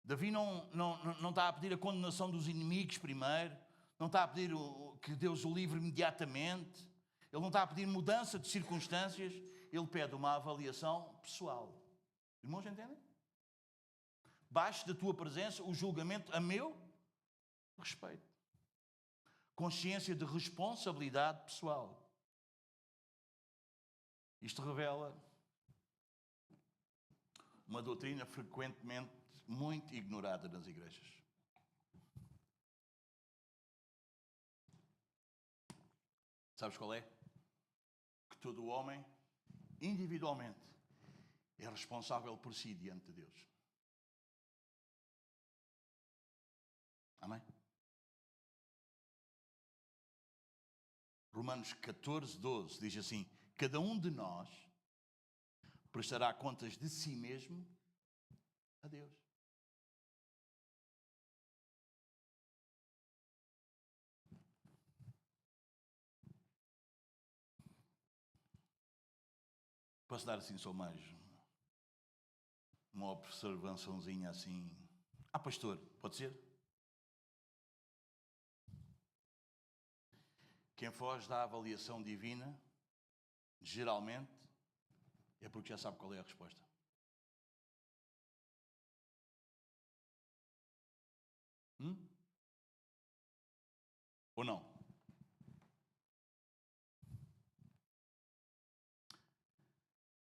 Davi não está a pedir a condenação dos inimigos primeiro, não está a pedir que Deus o livre imediatamente, ele não está a pedir mudança de circunstâncias, ele pede uma avaliação pessoal. Irmãos, entendem? Baixe da tua presença o julgamento a meu respeito. Consciência de responsabilidade pessoal. Isto revela uma doutrina frequentemente muito ignorada nas igrejas. Sabes qual é? Que todo homem, individualmente, é responsável por si diante de Deus. Amém? Romanos 14:12 diz assim: cada um de nós prestará contas de si mesmo a Deus. Posso dar assim só mais uma observaçãozinha assim? Pastor, pode ser? Quem foge da avaliação divina, geralmente, é porque já sabe qual é a resposta. Ou não?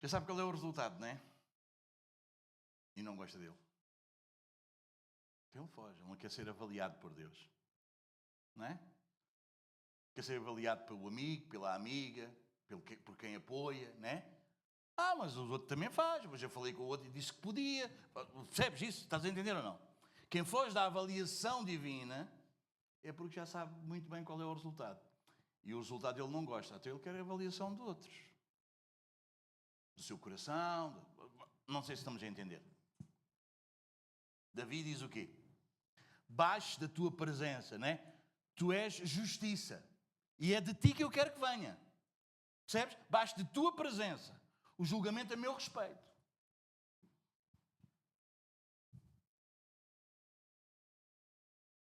Já sabe qual é o resultado, não é? E não gosta dele. Então ele foge. Ele não quer ser avaliado por Deus. Não é? Quer ser avaliado pelo amigo, pela amiga, por quem apoia, não é? Mas o outro também faz. Mas eu falei com o outro e disse que podia. Percebes isso? Estás a entender ou não? Quem foge da avaliação divina é porque já sabe muito bem qual é o resultado. E o resultado ele não gosta. Até ele quer a avaliação de outros. Do seu coração. Não sei se estamos a entender. Davi diz o quê? Baixe da tua presença, não é? Tu és justiça. E é de ti que eu quero que venha. Percebes? Baixe de tua presença o julgamento a meu respeito.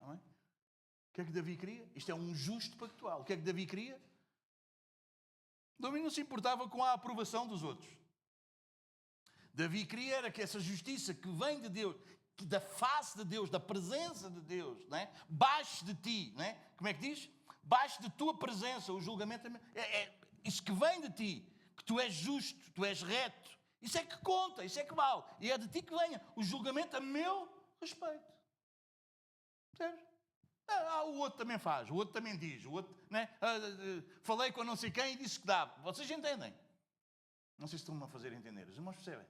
Amém? O que é que Davi queria? Isto é um justo pactual. O que é que Davi queria? Davi não se importava com a aprovação dos outros. Davi queria era que essa justiça que vem de Deus, que da face de Deus, da presença de Deus, não é? Baixe de ti, não é? Como é que diz? Baixe de tua presença o julgamento. Isso que vem de ti, que tu és justo, tu és reto. Isso é que conta, isso é que vale. E é de ti que venha o julgamento a meu respeito. Percebes? O outro também faz, o outro também diz, o outro, né? Falei com não sei quem e disse que dá. Vocês entendem? Não sei se estão-me a fazer entender. Os irmãos percebem?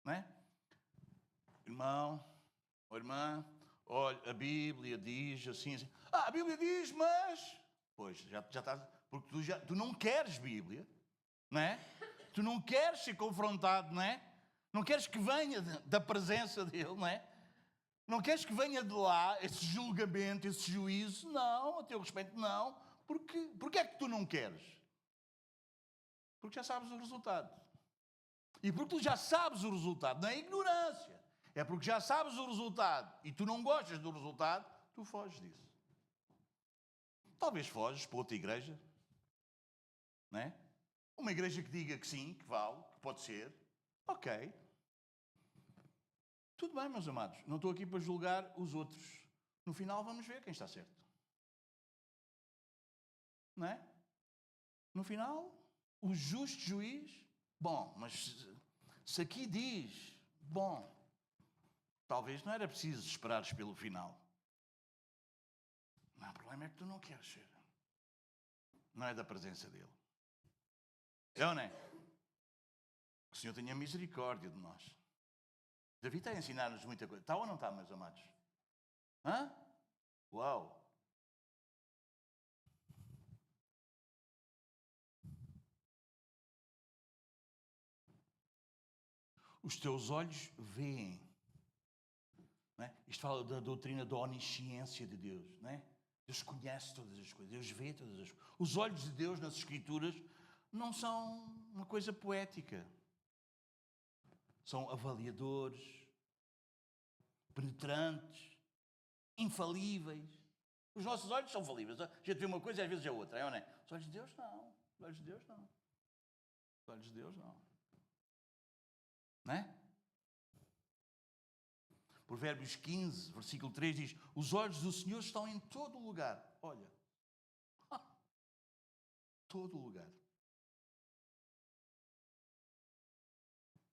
Não é? Irmão, ou irmã, olha, a Bíblia diz assim. A Bíblia diz, mas... Pois, já estás... Porque tu não queres Bíblia, não é? Tu não queres ser confrontado, não é? Não queres que venha da presença dele, não é? Não queres que venha de lá esse julgamento, esse juízo? Não, a teu respeito, não. Porque é que tu não queres? Porque já sabes o resultado. E porque tu já sabes o resultado, não é ignorância. É porque já sabes o resultado e tu não gostas do resultado, tu foges disso. Talvez foges para outra igreja, não é? Uma igreja que diga que sim, que vale, que pode ser. Ok. Tudo bem, meus amados. Não estou aqui para julgar os outros. No final vamos ver quem está certo. Não é? No final, o justo juiz, bom, mas se aqui diz, bom, talvez não era preciso esperares pelo final. Não, o problema é que tu não queres ser. Não é da presença dele. É ou não é? Que o Senhor tenha misericórdia de nós. Davi está a ensinar-nos muita coisa. Está ou não está, meus amados? Hã? Uau! Os teus olhos veem. Não é? Isto fala da doutrina da onisciência de Deus. Não é? Deus conhece todas as coisas. Deus vê todas as coisas. Os olhos de Deus nas Escrituras não são uma coisa poética. São avaliadores, penetrantes, infalíveis. Os nossos olhos são falíveis. A gente vê uma coisa e às vezes é outra, é ou não é? Os olhos de Deus não. Os olhos de Deus não. Os olhos de Deus não. Não é? Provérbios 15, versículo 3 diz: os olhos do Senhor estão em todo o lugar. Olha. Todo o lugar.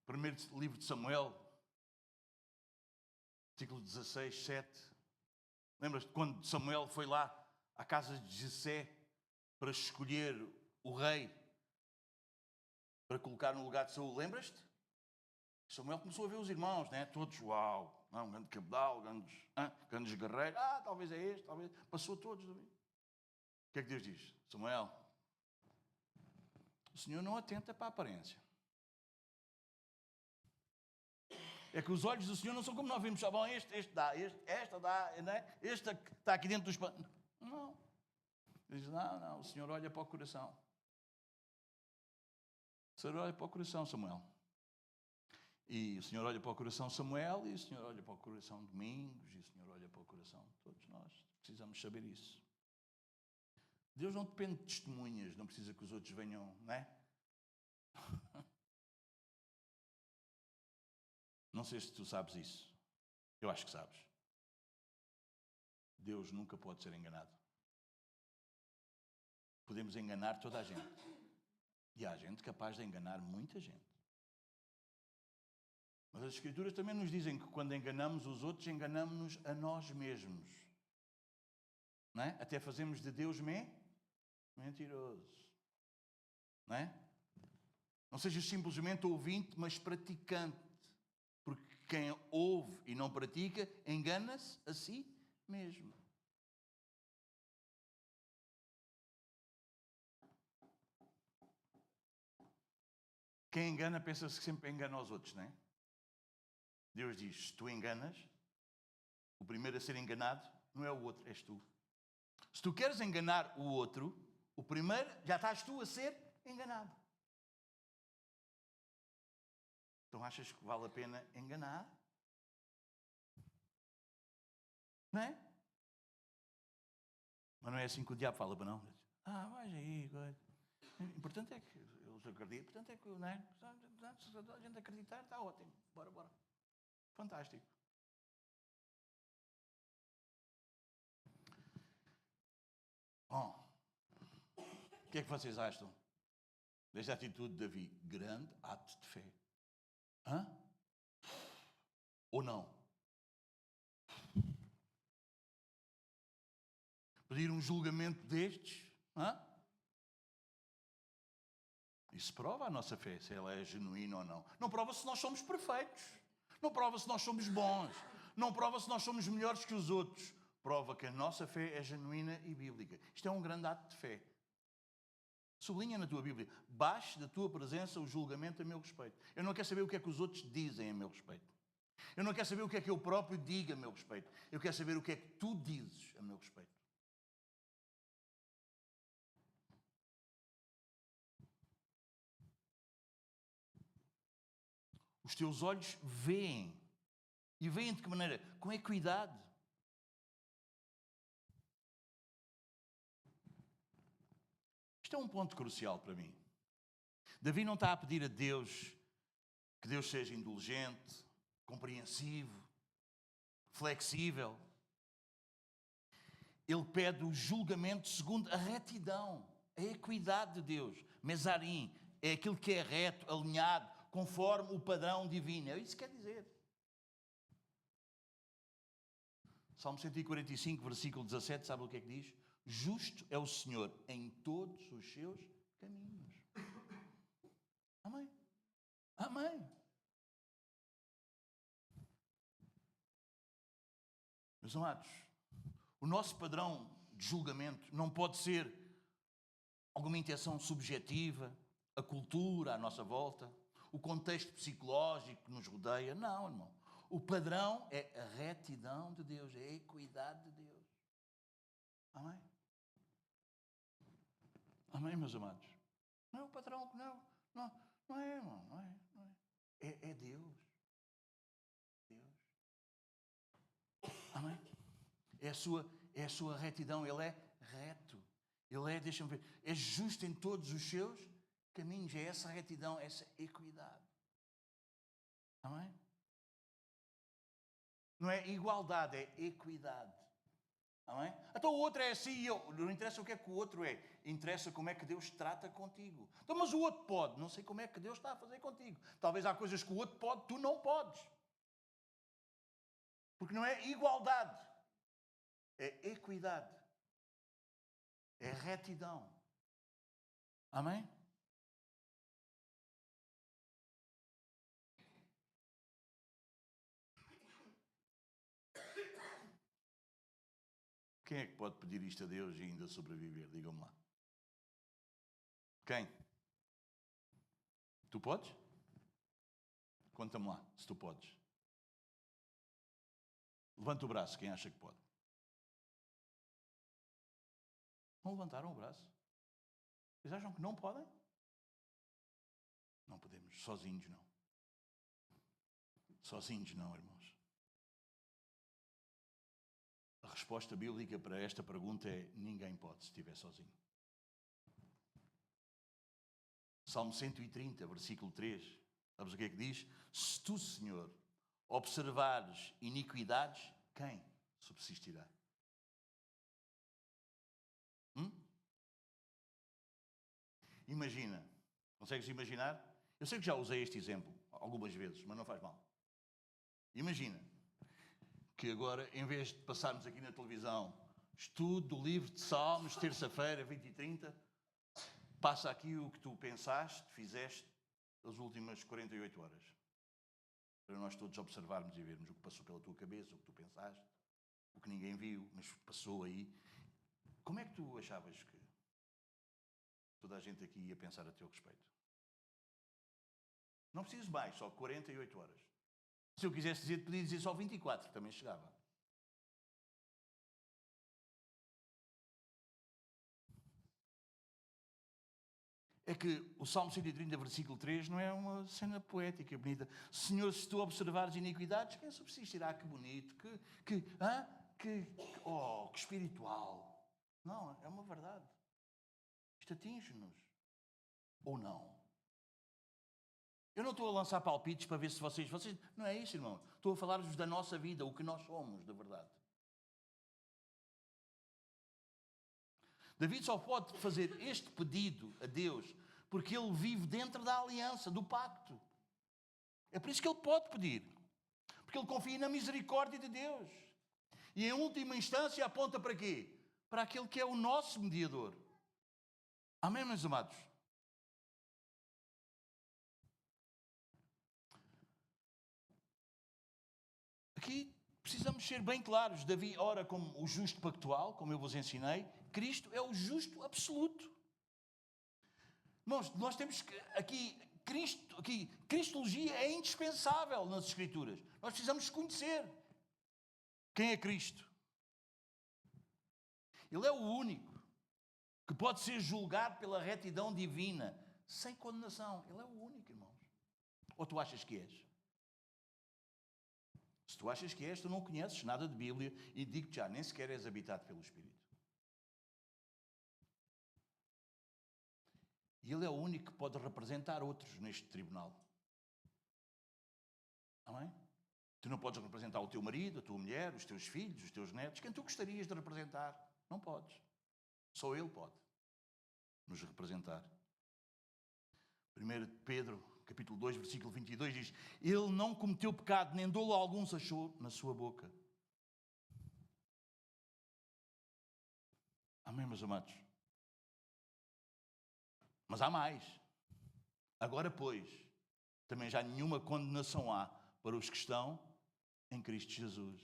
Primeiro livro de Samuel, versículo 16, 7. Lembras-te quando Samuel foi lá à casa de Jessé para escolher o rei para colocar no lugar de Saul? Lembras-te? Samuel começou a ver os irmãos, né? Todos, uau, um grande cabedal, grandes guerreiros. Talvez é este, talvez. Passou todos. O que é que Deus diz? Samuel, o Senhor não atenta para a aparência. É que os olhos do Senhor não são como nós vimos. Bom, este dá, esta dá, não é? Este está aqui dentro dos panos. Não. Diz, não, o Senhor olha para o coração. O Senhor olha para o coração, Samuel. E o Senhor olha para o coração Samuel, e o Senhor olha para o coração Domingos, e o Senhor olha para o coração de todos nós. Precisamos saber isso. Deus não depende de testemunhas, não precisa que os outros venham, não é? Não sei se tu sabes isso. Eu acho que sabes. Deus nunca pode ser enganado. Podemos enganar toda a gente. E há gente capaz de enganar muita gente. Mas as Escrituras também nos dizem que quando enganamos os outros, enganamos-nos a nós mesmos. Não é? Até fazemos de Deus mentiroso. Não é? Não sejas simplesmente ouvinte, mas praticante. Porque quem ouve e não pratica, engana-se a si mesmo. Quem engana pensa-se que sempre engana aos outros, não é? Deus diz, se tu enganas, o primeiro a ser enganado não é o outro, és tu. Se tu queres enganar o outro, o primeiro já estás tu a ser enganado. Então achas que vale a pena enganar? Não é? Mas não é assim que o diabo fala, para não? Vais aí, o importante é que eles acreditam, importante é que, não é? Se a gente acreditar, está ótimo. Bora. Fantástico. Bom, o que é que vocês acham desta atitude de Davi? Grande ato de fé. Ou não? Pedir um julgamento destes? Isso prova a nossa fé, se ela é genuína ou não. Não prova se nós somos perfeitos. Não prova se nós somos bons. Não prova se nós somos melhores que os outros. Prova que a nossa fé é genuína e bíblica. Isto é um grande ato de fé. Sublinha na tua Bíblia. Baixe da tua presença o julgamento a meu respeito. Eu não quero saber o que é que os outros dizem a meu respeito. Eu não quero saber o que é que eu próprio digo a meu respeito. Eu quero saber o que é que tu dizes a meu respeito. Os teus olhos veem. E vêm de que maneira? Com equidade. Isto é um ponto crucial para mim. Davi não está a pedir a Deus que Deus seja indulgente, compreensivo, flexível. Ele pede o julgamento segundo a retidão, a equidade de Deus. Mesarim é aquilo que é reto, alinhado, conforme o padrão divino. É isso que quer dizer. Salmo 145, versículo 17, sabe o que é que diz? Justo é o Senhor em todos os seus caminhos. Amém? Amém. Meus amados, o nosso padrão de julgamento não pode ser alguma intenção subjetiva, a cultura à nossa volta, o contexto psicológico que nos rodeia. Não, irmão. O padrão é a retidão de Deus, é a equidade de Deus. Amém? Amém, meus amados? Não é o padrão, não é, irmão, não é. É Deus. Deus. Amém? É a sua retidão, Ele é reto. Ele é, deixa-me ver, é justo em todos os seus caminhos. É essa retidão, essa equidade. Amém? Não é igualdade, é equidade. Amém? Então o outro é assim e eu. Não interessa o que é que o outro é. Interessa como é que Deus trata contigo. Então, mas o outro pode. Não sei como é que Deus está a fazer contigo. Talvez há coisas que o outro pode, tu não podes. Porque não é igualdade. É equidade. É retidão. Amém? Quem é que pode pedir isto a Deus e ainda sobreviver? Digam-me lá. Quem? Tu podes? Conta-me lá, se tu podes. Levanta o braço, quem acha que pode. Não levantaram o braço? Vocês acham que não podem? Não podemos, sozinhos não. Sozinhos não, irmãos. A resposta bíblica para esta pergunta é: ninguém pode se estiver sozinho. Salmo 130, versículo 3. Sabes o que é que diz? Se tu, Senhor, observares iniquidades, quem subsistirá? Imagina. Consegues imaginar? Eu sei que já usei este exemplo algumas vezes, mas não faz mal. Imagina que agora, em vez de passarmos aqui na televisão estudo do livro de Salmos, terça-feira, 20 e 30, passa aqui o que tu pensaste, fizeste as últimas 48 horas. Para nós todos observarmos e vermos o que passou pela tua cabeça, o que tu pensaste, o que ninguém viu, mas passou aí. Como é que tu achavas que toda a gente aqui ia pensar a teu respeito? Não preciso mais, só 48 horas. Se eu quisesse dizer, podia dizer só 24, que também chegava. É que o Salmo 130, versículo 3, não é uma cena poética, bonita. Senhor, se tu observares iniquidades, quem subsistirá? Que bonito, que espiritual. Não, é uma verdade. Isto atinge-nos. Ou não? Eu não estou a lançar palpites para ver se vocês... Não é isso, irmão. Estou a falar-vos da nossa vida, o que nós somos, da verdade. David só pode fazer este pedido a Deus porque ele vive dentro da aliança, do pacto. É por isso que ele pode pedir. Porque ele confia na misericórdia de Deus. E em última instância aponta para quê? Para aquele que é o nosso mediador. Amém, meus amados? Aqui precisamos ser bem claros. Davi ora como o justo pactual, como eu vos ensinei. Cristo é o justo absoluto. Irmãos, nós temos Cristologia é indispensável nas Escrituras. Nós precisamos conhecer quem é Cristo. Ele é o único que pode ser julgado pela retidão divina, sem condenação. Ele é o único, irmãos. Ou tu achas que és? Se tu achas que és, tu não conheces nada de Bíblia e digo-te já, nem sequer és habitado pelo Espírito. E ele é o único que pode representar outros neste tribunal. Amém? Tu não podes representar o teu marido, a tua mulher, os teus filhos, os teus netos, quem tu gostarias de representar. Não podes. Só ele pode nos representar. 1 Pedro, capítulo 2, versículo 22, diz: ele não cometeu pecado, nem dolo algum se achou na sua boca. Amém, meus amados? Mas há mais. Agora, pois, também já nenhuma condenação há para os que estão em Cristo Jesus.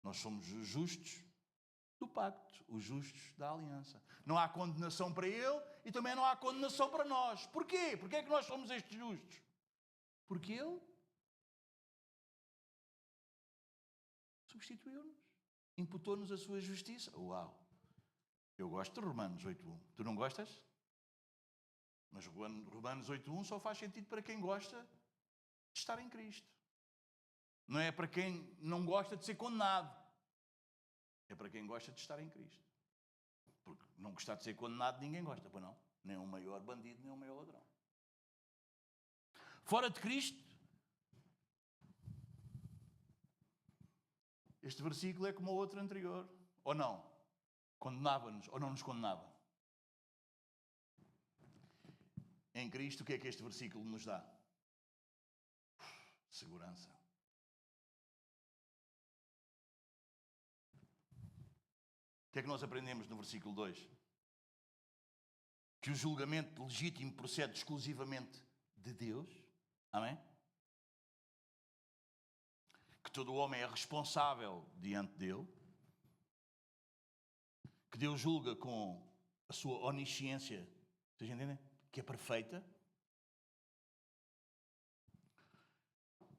Nós somos os justos do pacto, os justos da aliança. Não há condenação para ele e também não há condenação para nós. Porquê? Porquê é que nós somos estes justos? Porque ele substituiu-nos, imputou-nos a sua justiça. Uau! Eu gosto de Romanos 8.1. Tu não gostas? Mas Romanos 8.1 só faz sentido para quem gosta de estar em Cristo. Não é para quem não gosta de ser condenado. É para quem gosta de estar em Cristo. Porque não gostar de ser condenado, ninguém gosta, pois não? Nem o maior bandido, nem o maior ladrão. Fora de Cristo, este versículo é como o outro anterior. Ou não? Condenava-nos ou não nos condenava? Em Cristo, o que é que este versículo nos dá? Segurança. O que é que nós aprendemos no versículo 2? Que o julgamento legítimo procede exclusivamente de Deus. Amém? Que todo homem é responsável diante dele. Que Deus julga com a sua onisciência, vocês entendem? Que é perfeita.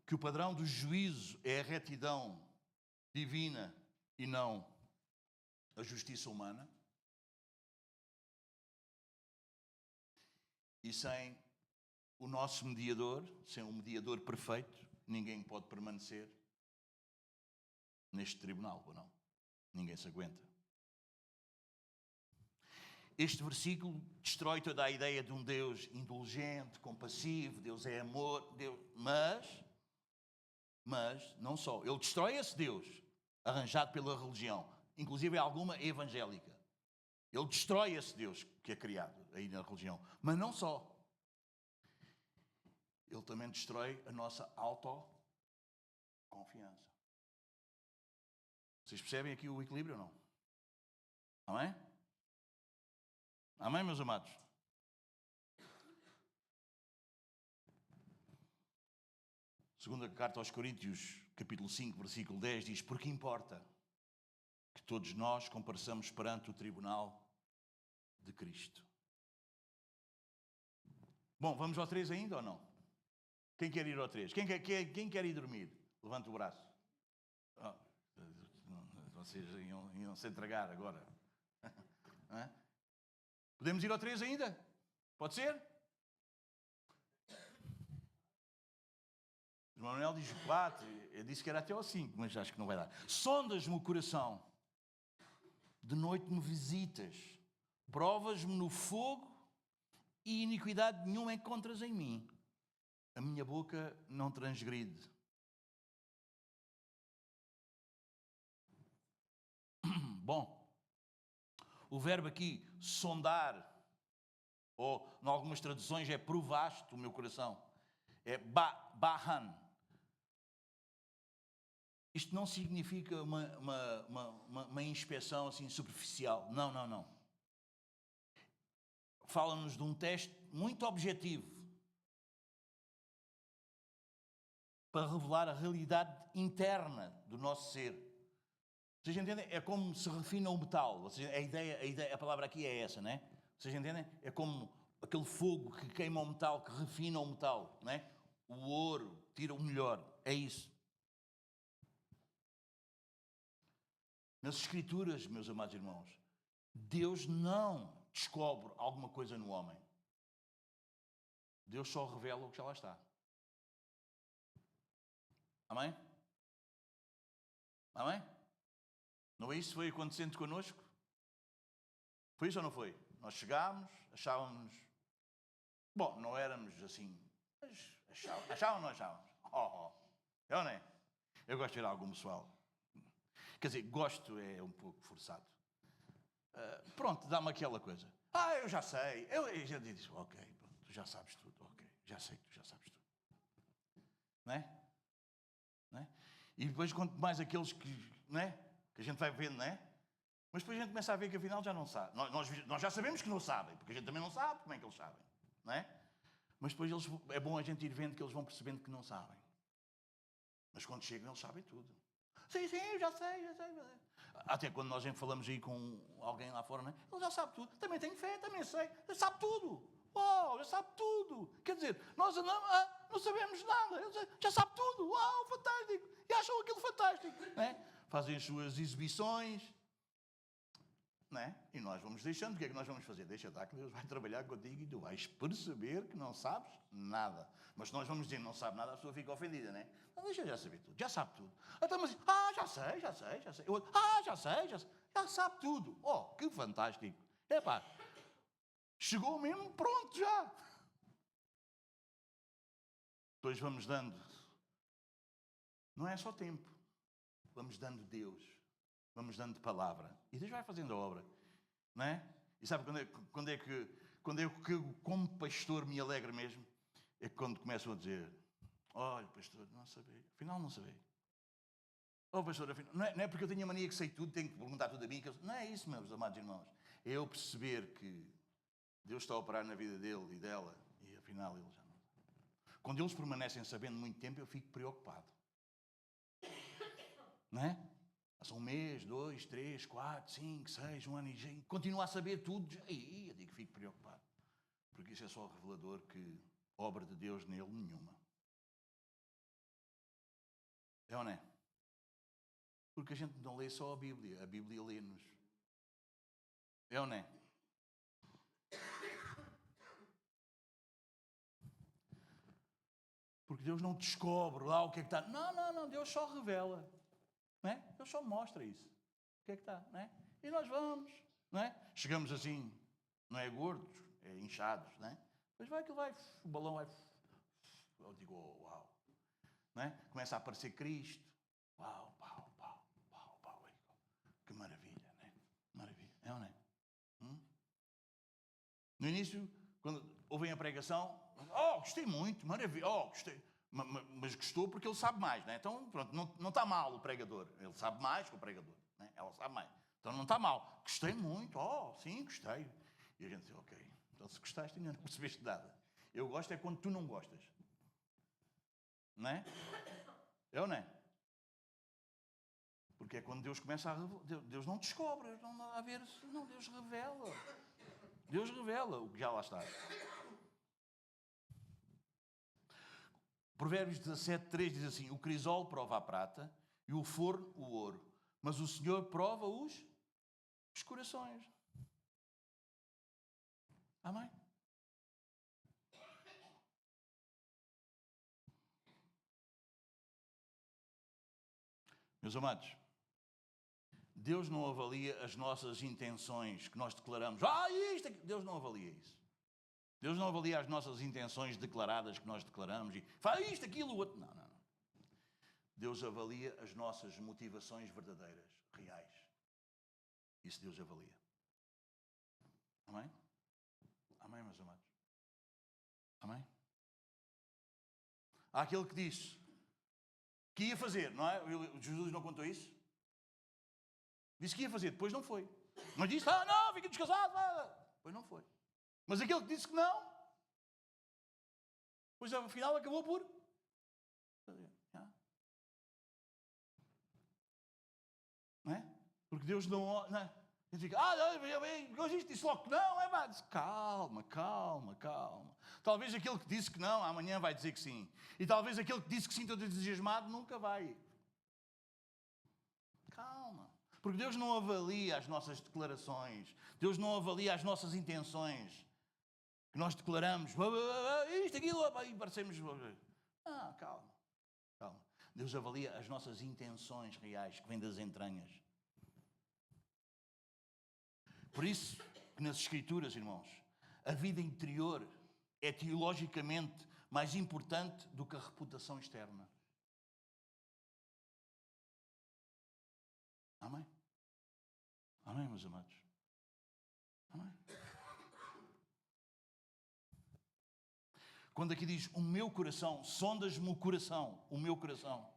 Que o padrão do juízo é a retidão divina e não a justiça humana. E sem o nosso mediador, sem um mediador perfeito, ninguém pode permanecer neste tribunal, ou não? Ninguém se aguenta. Este versículo destrói toda a ideia de um Deus indulgente, compassivo, Deus é amor, Deus... Mas, não só, ele destrói esse Deus arranjado pela religião, inclusive alguma evangélica. Ele destrói esse Deus que é criado aí na religião. Mas não só. Ele também destrói a nossa autoconfiança. Vocês percebem aqui o equilíbrio ou não? Amém? Amém, meus amados? Segunda carta aos Coríntios, capítulo 5, versículo 10, diz: porque importa que todos nós compareçamos perante o tribunal de Cristo. Bom, vamos ao 3 ainda ou não? Quem quer ir ao 3? Quem quer ir dormir? Levanta o braço. Oh, vocês iam se entregar agora. Podemos ir ao 3 ainda? Pode ser? O Manuel diz 4, eu disse que era até ao 5, mas acho que não vai dar. Sondas-me o coração, de noite me visitas, provas-me no fogo e iniquidade nenhuma encontras em mim. A minha boca não transgride. Bom, o verbo aqui, sondar, ou em algumas traduções é provaste o meu coração, é bahan. Isto não significa uma inspeção assim superficial. Não, não, não. Fala-nos de um teste muito objetivo para revelar a realidade interna do nosso ser. Vocês entendem? É como se refina o metal. A palavra aqui é essa, não é? Vocês entendem? É como aquele fogo que queima o metal, que refina o metal, não é? O ouro tira o melhor. É isso. Nas Escrituras, meus amados irmãos, Deus não descobre alguma coisa no homem. Deus só revela o que já lá está. Amém? Amém? Não é isso que foi acontecendo connosco? Foi isso ou não foi? Nós chegámos, achávamos... Bom, não éramos assim, mas achávamos ou não achávamos? Eu não é? Eu gosto de ir a algum pessoal. Quer dizer, gosto é um pouco forçado. Pronto, dá-me aquela coisa. Eu já sei. Eu já disse, ok, pronto, tu já sabes tudo. Ok, já sei que tu já sabes tudo. Não é? Não é? E depois, quanto mais aqueles que, não é? Que a gente vai vendo, não é? Mas depois a gente começa a ver que afinal já não sabe. Nós já sabemos que não sabem, porque a gente também não sabe como é que eles sabem. Não é? Mas depois é bom a gente ir vendo que eles vão percebendo que não sabem. Mas quando chegam, eles sabem tudo. Sim, eu já sei. Até quando nós falamos aí com alguém lá fora, não é? Ele já sabe tudo. Também tenho fé, também sei. Já sabe tudo. Uau, já sabe tudo. Quer dizer, nós andamos, não sabemos nada. Ele já sabe tudo. Uau, fantástico. E acham aquilo fantástico. Não é? Fazem as suas exibições. Não é? E nós vamos deixando. O que é que nós vamos fazer? Deixa estar que Deus vai trabalhar contigo e tu vais perceber que não sabes nada. Mas se nós vamos dizer que não sabe nada, a pessoa fica ofendida, não é? Então deixa já saber tudo. Já sabe tudo. Então, mas já sei. Outro, já sei. Já sabe tudo. Que fantástico. Epá, chegou mesmo, pronto já. Depois vamos dando. Não é só tempo. Vamos dando Deus. Vamos dando palavra. E Deus vai fazendo a obra. Não é? E sabe quando é que como pastor, me alegro mesmo? É quando começam a dizer: olha, pastor, não sabia. Afinal, não sabia. Pastor, afinal, não é porque eu tenho a mania que sei tudo, tenho que perguntar tudo a mim. Não é isso, meus amados irmãos. É eu perceber que Deus está a operar na vida dele e dela. E afinal, ele já não. Quando eles permanecem sabendo muito tempo, eu fico preocupado. Não é? Passa 1 mês, 2, 3, 4, 5, 6, 1 ano e continua a saber tudo. Eu digo que fico preocupado. Porque isso é só revelador que obra de Deus nele nenhuma. É ou não é? Porque a gente não lê só a Bíblia lê-nos. É ou não é? Porque Deus não descobre lá o que é que está. Não, Deus só revela. Não é? Deus só mostra isso. O que é que está, não é? E nós vamos, não é? Chegamos assim, não é gordos, é inchados, não é? Depois vai aquilo, o balão vai. Eu digo, uau. Não é? Começa a aparecer Cristo. Uau, pau. Que maravilha, não é? Maravilha, é ou não é? No início, quando ouvem a pregação, gostei muito, maravilha, gostei. Mas gostou porque ele sabe mais, né? Então, pronto, não está mal o pregador. Ele sabe mais que o pregador, né? Ela sabe mais. Então não está mal. Gostei muito, sim, gostei. E a gente diz, ok, então se gostaste ainda não percebeste nada. Eu gosto é quando tu não gostas. Não é? É ou não é? Porque é quando Deus começa a revelar. Deus não descobre, não há a ver, não, Deus revela. Deus revela o que já lá está. Provérbios 17:3 diz assim: o crisol prova a prata e o forno o ouro, mas o Senhor prova os corações. Amém? Meus amados, Deus não avalia as nossas intenções que nós declaramos. Isto aqui. Deus não avalia isso. Deus não avalia as nossas intenções declaradas que nós declaramos e faz isto, aquilo, o outro. Não. Deus avalia as nossas motivações verdadeiras, reais. Isso Deus avalia. Amém? Amém, meus amados? Amém? Há aquele que disse que ia fazer, não é? Jesus não contou isso? Disse que ia fazer, depois não foi. Mas disse, não, fica descasado. Depois não foi. Mas aquele que disse que não, pois afinal acabou por... Não é? Porque Deus não é? Ele fica, Deus disse logo que não, calma. Talvez aquele que disse que não, amanhã vai dizer que sim. E talvez aquele que disse que sim, todo entusiasmado, nunca vai. Calma. Porque Deus não avalia as nossas declarações. Deus não avalia as nossas intenções. Que nós declaramos, isto, aquilo, e parecemos... calma. Deus avalia as nossas intenções reais, que vêm das entranhas. Por isso, que nas Escrituras, irmãos, a vida interior é teologicamente mais importante do que a reputação externa. Amém? Amém, meus amados? Amém? Quando aqui diz o meu coração, sondas-me o coração, o meu coração.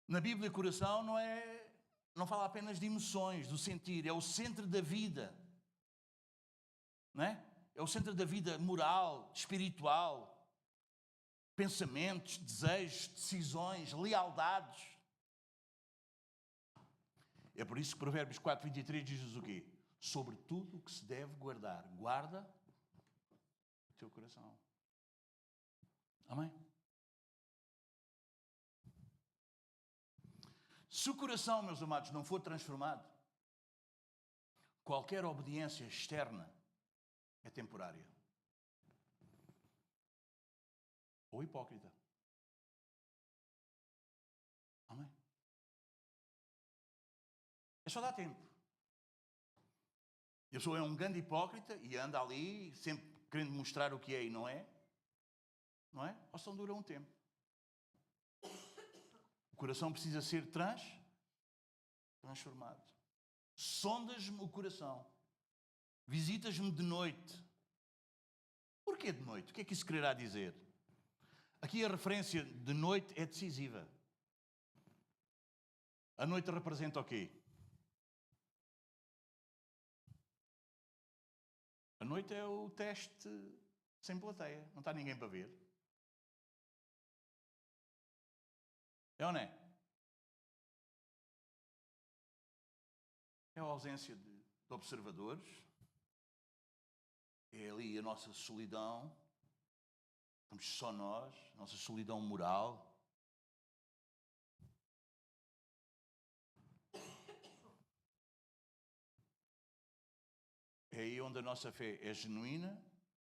Na Bíblia, coração não fala apenas de emoções, do sentir, é o centro da vida. Não é? É o centro da vida moral, espiritual, pensamentos, desejos, decisões, lealdades. É por isso que Provérbios 4:23 diz o quê? Sobre tudo o que se deve guardar, guarda o teu coração. Amém? Se o coração, meus amados, não for transformado, qualquer obediência externa é temporária. Ou hipócrita. Amém? É só dar tempo. Eu sou um grande hipócrita e anda ali sempre querendo mostrar o que é e não é. Não é? Ou só dura um tempo. O coração precisa ser transformado. Sondas-me o coração. Visitas-me de noite. Porquê de noite? O que é que isso quererá dizer? Aqui a referência de noite é decisiva. A noite representa o quê? A noite é o teste sem plateia. Não está ninguém para ver. É ou não é? É a ausência de observadores. É ali a nossa solidão. Estamos só nós. Nossa solidão moral. É aí onde a nossa fé é genuína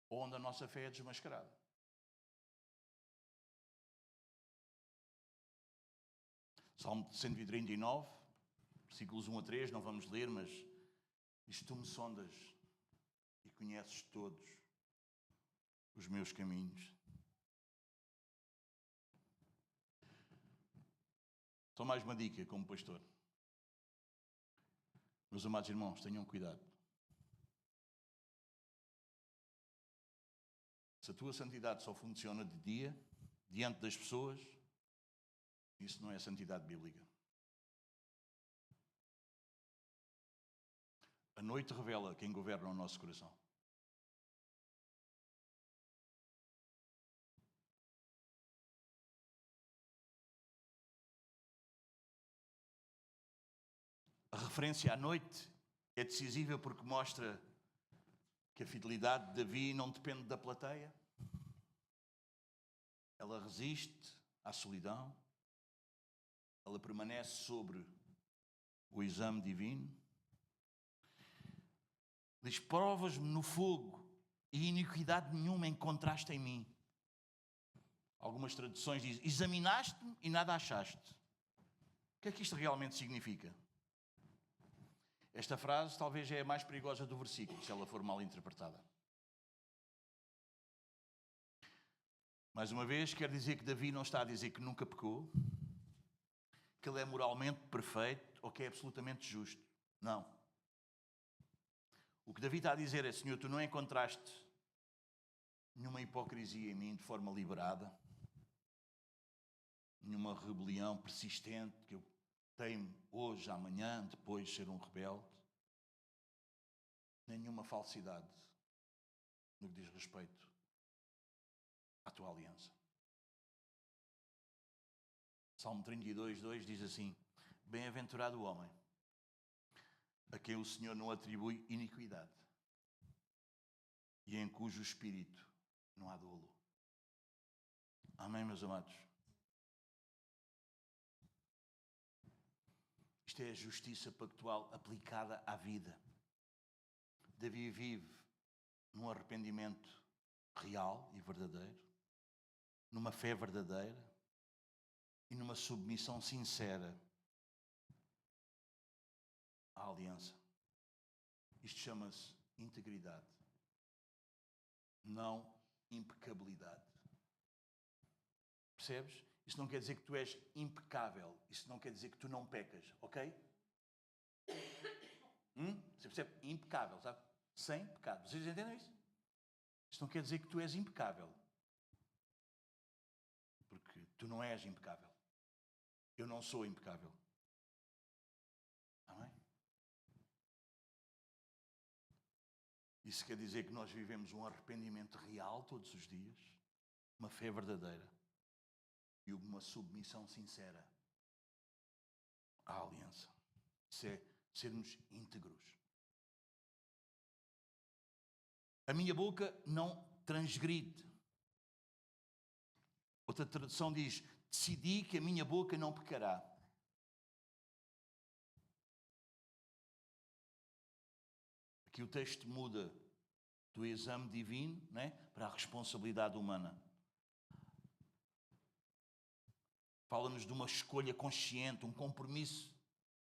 ou onde a nossa fé é desmascarada. Salmo 139, versículos 1 a 3, não vamos ler, mas diz: tu me sondas e conheces todos os meus caminhos. Só mais uma dica como pastor. Meus amados irmãos, tenham cuidado. Se a tua santidade só funciona de dia, diante das pessoas, isso não é santidade bíblica. A noite revela quem governa o nosso coração. A referência à noite é decisiva porque mostra que a fidelidade de Davi não depende da plateia. Ela resiste à solidão. Ela permanece sobre o exame divino. Diz: provas-me no fogo e iniquidade nenhuma encontraste em mim. Algumas traduções dizem: examinaste-me e nada achaste. O que é que isto realmente significa? Esta frase talvez é a mais perigosa do versículo, se ela for mal interpretada. Mais uma vez, quer dizer que Davi não está a dizer que nunca pecou, que ele é moralmente perfeito ou que é absolutamente justo. Não. O que Davi está a dizer é: Senhor, tu não encontraste nenhuma hipocrisia em mim de forma liberada, nenhuma rebelião persistente que eu teimo hoje, amanhã, depois ser um rebelde, nenhuma falsidade no que diz respeito à tua aliança. Salmo 32:2 diz assim: bem-aventurado o homem a quem o Senhor não atribui iniquidade e em cujo espírito não há dolo. Amém, meus amados? Isto é a justiça pactual aplicada à vida. Davi vive num arrependimento real e verdadeiro, numa fé verdadeira, e numa submissão sincera à aliança. Isto chama-se integridade, não impecabilidade. Percebes? Isso não quer dizer que tu és impecável. Isso não quer dizer que tu não pecas, ok? Você percebe? Impecável, sabe? Sem pecado. Vocês entendem isso? Isso não quer dizer que tu és impecável. Porque tu não és impecável. Eu não sou impecável. Amém? Isso quer dizer que nós vivemos um arrependimento real todos os dias, uma fé verdadeira e uma submissão sincera à aliança. Isso é sermos íntegros. A minha boca não transgride. Outra tradução diz: decidi que a minha boca não pecará. Aqui o texto muda do exame divino, né, para a responsabilidade humana. Fala-nos de uma escolha consciente, um compromisso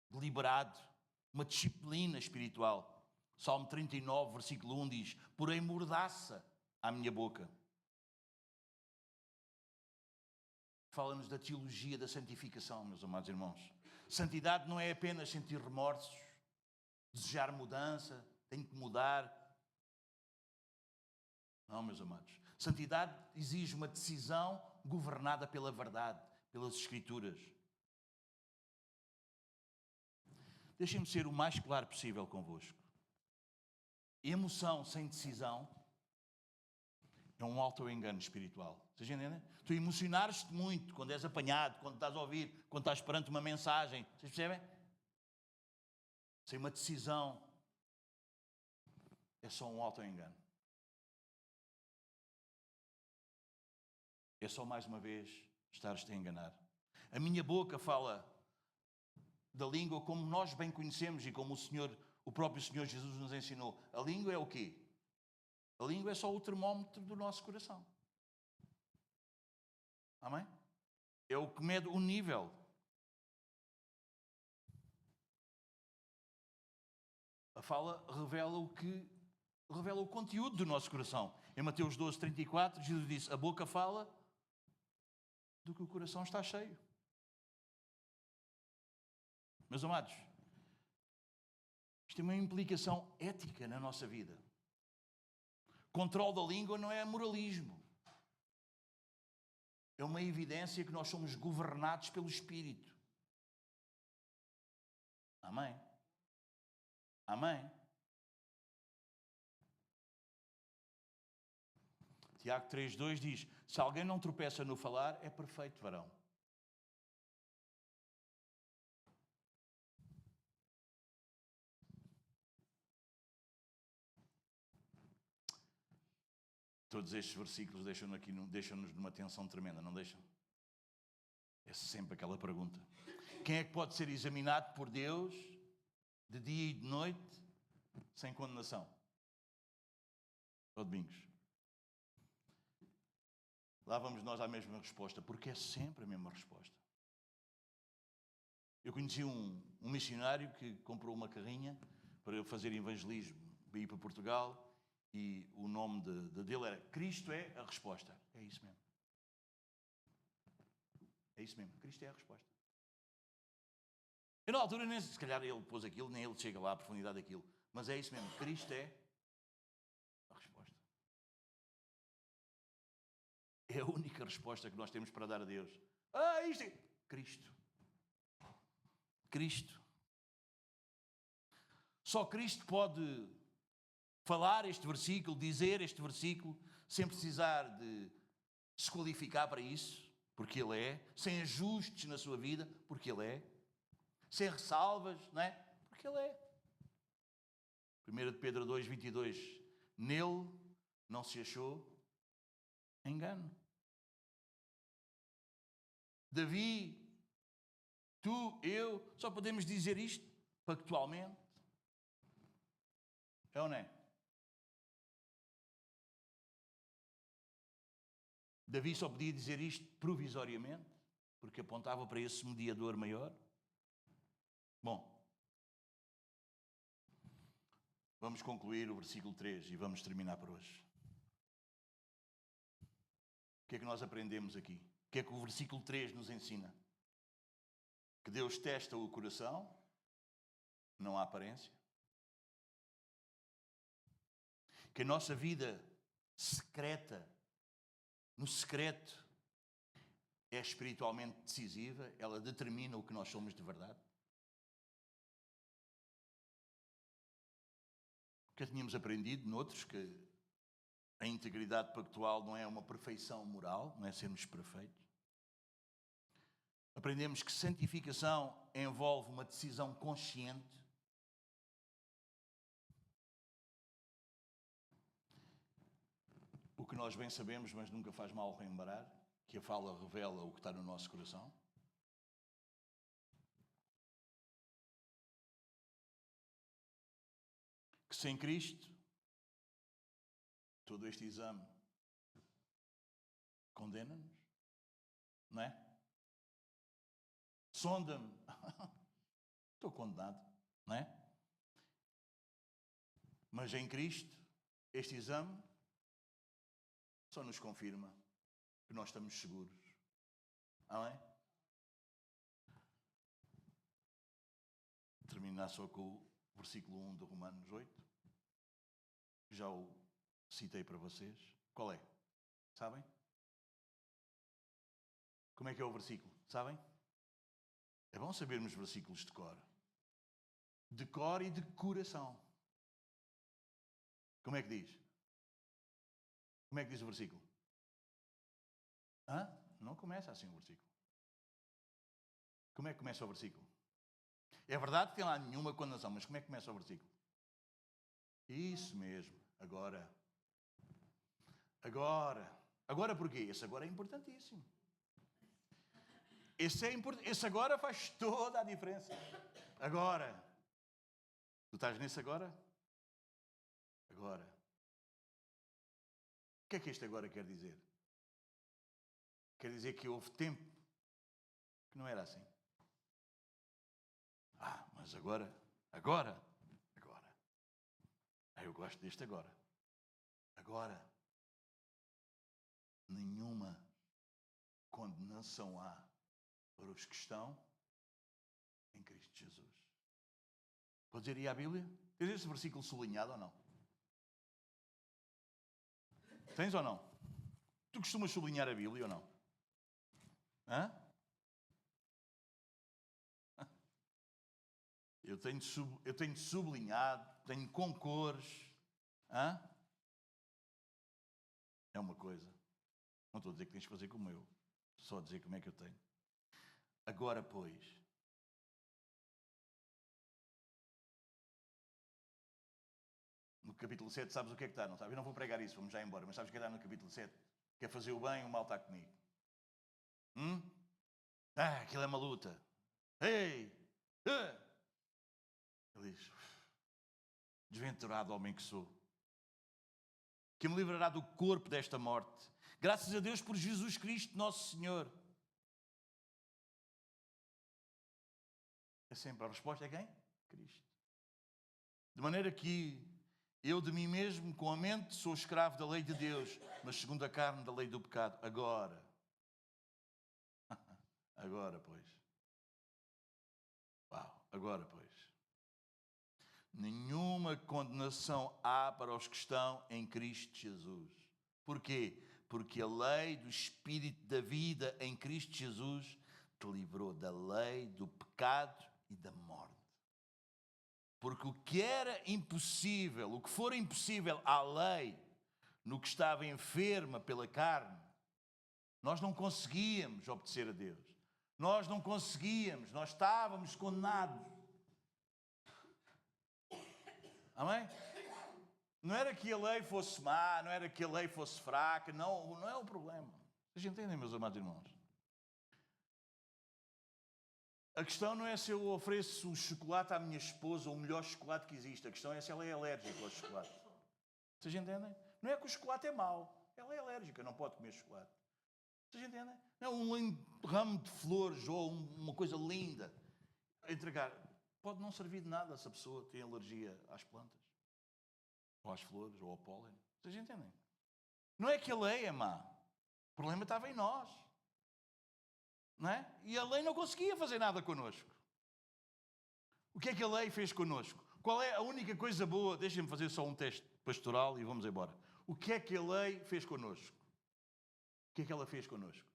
deliberado, uma disciplina espiritual. Salmo 39, versículo 1 diz: porém mordaça à minha boca. Fala-nos da teologia da santificação, meus amados irmãos. Santidade não é apenas sentir remorsos, desejar mudança, tenho que mudar. Não, meus amados. Santidade exige uma decisão governada pela verdade, pelas Escrituras. Deixem-me ser o mais claro possível convosco. Emoção sem decisão é um auto-engano espiritual. Vocês entendem? Tu emocionares-te muito quando és apanhado, quando estás a ouvir, quando estás perante uma mensagem. Vocês percebem? Sem uma decisão é só um auto-engano. É só mais uma vez estares-te a enganar. A minha boca fala da língua como nós bem conhecemos e como o próprio Senhor Jesus nos ensinou. A língua é o quê? A língua é só o termómetro do nosso coração. Amém? É o que mede o nível. A fala revela o conteúdo do nosso coração. Em Mateus 12, 34, Jesus disse: a boca fala do que o coração está cheio. Meus amados, isto tem uma implicação ética na nossa vida. Controle da língua não é moralismo. É uma evidência que nós somos governados pelo Espírito. Amém? Amém? Tiago 3,2 diz: se alguém não tropeça no falar, é perfeito varão. Todos estes versículos deixam-nos numa tensão tremenda, não deixam? É sempre aquela pergunta. Quem é que pode ser examinado por Deus de dia e de noite sem condenação? Ou domingos? Lá vamos nós à mesma resposta, porque é sempre a mesma resposta. Eu conheci um missionário que comprou uma carrinha para fazer evangelismo, para ir para Portugal, e o nome dele era Cristo é a resposta. É isso mesmo. É isso mesmo, Cristo é a resposta. Eu na altura, nem, se calhar ele pôs aquilo, nem ele chega lá à profundidade daquilo, mas é isso mesmo, Cristo é a resposta. É a única resposta que nós temos para dar a Deus. Isto é Cristo. Cristo. Só Cristo pode falar este versículo, dizer este versículo, sem precisar de se qualificar para isso, porque Ele é, sem ajustes na sua vida, porque Ele é, sem ressalvas, não é? Porque Ele é. 1 de Pedro 2, 22. Nele não se achou engano. Davi, tu, eu, só podemos dizer isto factualmente. É ou não é? Davi só podia dizer isto provisoriamente, Porque apontava para esse mediador maior? Bom, vamos concluir o versículo 3 e vamos terminar por hoje. O que é que nós aprendemos aqui? O que é que o versículo 3 nos ensina? Que Deus testa o coração, não a aparência. Que a nossa vida secreta, no secreto, é espiritualmente decisiva, ela determina o que nós somos de verdade. Que tínhamos aprendido noutros que a integridade pactual não é uma perfeição moral, não é sermos perfeitos. Aprendemos que santificação envolve uma decisão consciente. O que nós bem sabemos, mas nunca faz mal relembrar, que a fala revela o que está no nosso coração. Que sem Cristo, todo este exame condena-nos, não é? Sonda-me, estou condenado, não é? Mas em Cristo, este exame só nos confirma que nós estamos seguros. Amém? Terminar só com o versículo 1 de Romanos 8. Já o citei para vocês. Qual é? Sabem? Como é que é o versículo? Sabem? É bom sabermos versículos de cor. De cor e de coração. Como é que diz? Como é que diz o versículo? Hã? Não começa assim o versículo. Como é que começa o versículo? É verdade que tem lá nenhuma condenação, mas como é que começa o versículo? Isso mesmo. Agora. Agora porquê? Esse agora é importantíssimo. Esse agora faz toda a diferença. Agora. Tu estás nesse agora? Agora. O que é que este agora quer dizer? Quer dizer que houve tempo que não era assim. Mas agora. Eu gosto deste agora. Agora. Nenhuma condenação há para os que estão em Cristo Jesus. Pode dizer aí a Bíblia? Tens esse versículo sublinhado ou não? Tens ou não? Tu costumas sublinhar a Bíblia ou não? Hã? Eu tenho sublinhado, tenho com cores. Hã? É uma coisa. Não estou a dizer que tens de fazer como eu. Só a dizer como é que eu tenho. Agora, pois. No capítulo 7, sabes o que é que está? Não sabes? Eu não vou pregar isso, vamos já embora. Mas sabes o que é que está no capítulo 7? Quer fazer o bem, o mal está comigo. Aquilo é uma luta. Ei! Ele diz, desventurado homem que sou, que me livrará do corpo desta morte, graças a Deus por Jesus Cristo, nosso Senhor. É sempre a resposta é quem? Cristo. De maneira que eu de mim mesmo, com a mente, sou escravo da lei de Deus, mas segundo a carne da lei do pecado. Agora, pois. Agora, pois. Nenhuma condenação há para os que estão em Cristo Jesus. Porquê? Porque a lei do Espírito da vida em Cristo Jesus te livrou da lei, do pecado e da morte. Porque o que era impossível, o que for impossível à lei, no que estava enferma pela carne, nós não conseguíamos obedecer a Deus. Nós não conseguíamos, nós estávamos condenados. Amém? Não era que a lei fosse má, não era que a lei fosse fraca, não é o problema. Vocês entendem, meus amados irmãos? A questão não é se eu ofereço o chocolate à minha esposa, ou o melhor chocolate que existe. A questão é se ela é alérgica ao chocolate. Vocês entendem? Não é que o chocolate é mau. Ela é alérgica, não pode comer chocolate. Vocês entendem? É um lindo ramo de flores ou uma coisa linda. Entregar. Pode não servir de nada se a pessoa tem alergia às plantas, ou às flores, ou ao pólen. Vocês entendem? Não é que a lei é má. O problema estava em nós. Não é? E a lei não conseguia fazer nada connosco. O que é que a lei fez connosco? Qual é a única coisa boa? Deixem-me fazer só um teste pastoral e vamos embora. O que é que a lei fez connosco? O que é que ela fez connosco?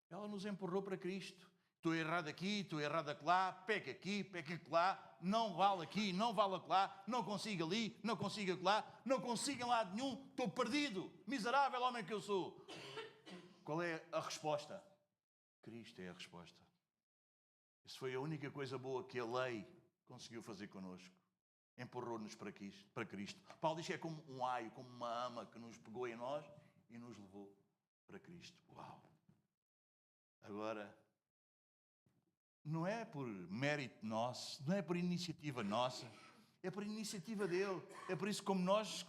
Ela nos empurrou para Cristo. Estou errado aqui, estou errado acolá, peca aqui, peca acolá, não vale aqui, não vale acolá, não consigo ali, não consigo acolá, não consigo em lado nenhum, estou perdido, miserável homem que eu sou. Qual é a resposta? Cristo é a resposta. Isso foi a única coisa boa que a lei conseguiu fazer connosco. Empurrou-nos para Cristo. Paulo diz que é como um aio, como uma ama que nos pegou em nós e nos levou para Cristo. Uau! Agora, não é por mérito nosso, não é por iniciativa nossa, é por iniciativa dele. É por isso, como nós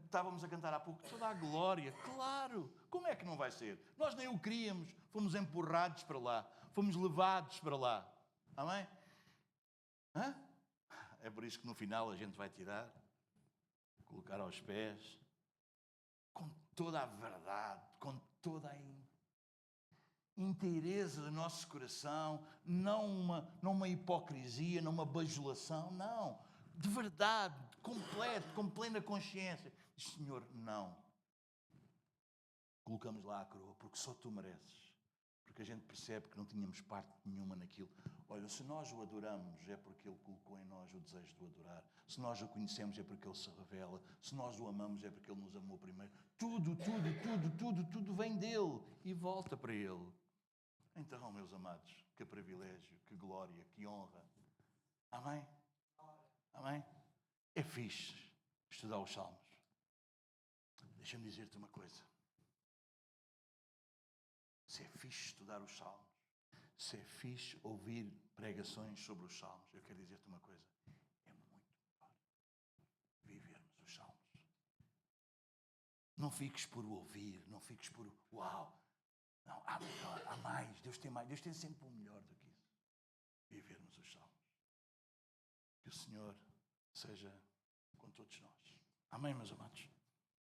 estávamos a cantar há pouco, toda a glória, claro, como é que não vai ser? Nós nem o queríamos, fomos empurrados para lá, fomos levados para lá. Amém? Hã? É por isso que no final a gente vai tirar, colocar aos pés, com toda a verdade, com toda a inteireza do nosso coração, não uma hipocrisia, não uma bajulação, não. De verdade, completo, com plena consciência. Senhor, não. Colocamos lá a coroa, porque só tu mereces. Porque a gente percebe que não tínhamos parte nenhuma naquilo. Olha, se nós o adoramos, é porque Ele colocou em nós o desejo de o adorar. Se nós o conhecemos, é porque Ele se revela. Se nós o amamos, é porque Ele nos amou primeiro. Tudo vem dEle e volta para Ele. Então, meus amados, que privilégio, que glória, que honra. Amém? Amém? É fixe estudar os Salmos. Deixa-me dizer-te uma coisa. Se é fixe estudar os Salmos, se é fixe ouvir pregações sobre os Salmos, eu quero dizer-te uma coisa. É muito melhor vivermos os Salmos. Não fiques por ouvir, não fiques por uau. Não, há melhor, há mais. Deus tem mais. Deus tem sempre o melhor do que isso. Vivermos os Salmos. Que o Senhor seja com todos nós. Amém, meus amados?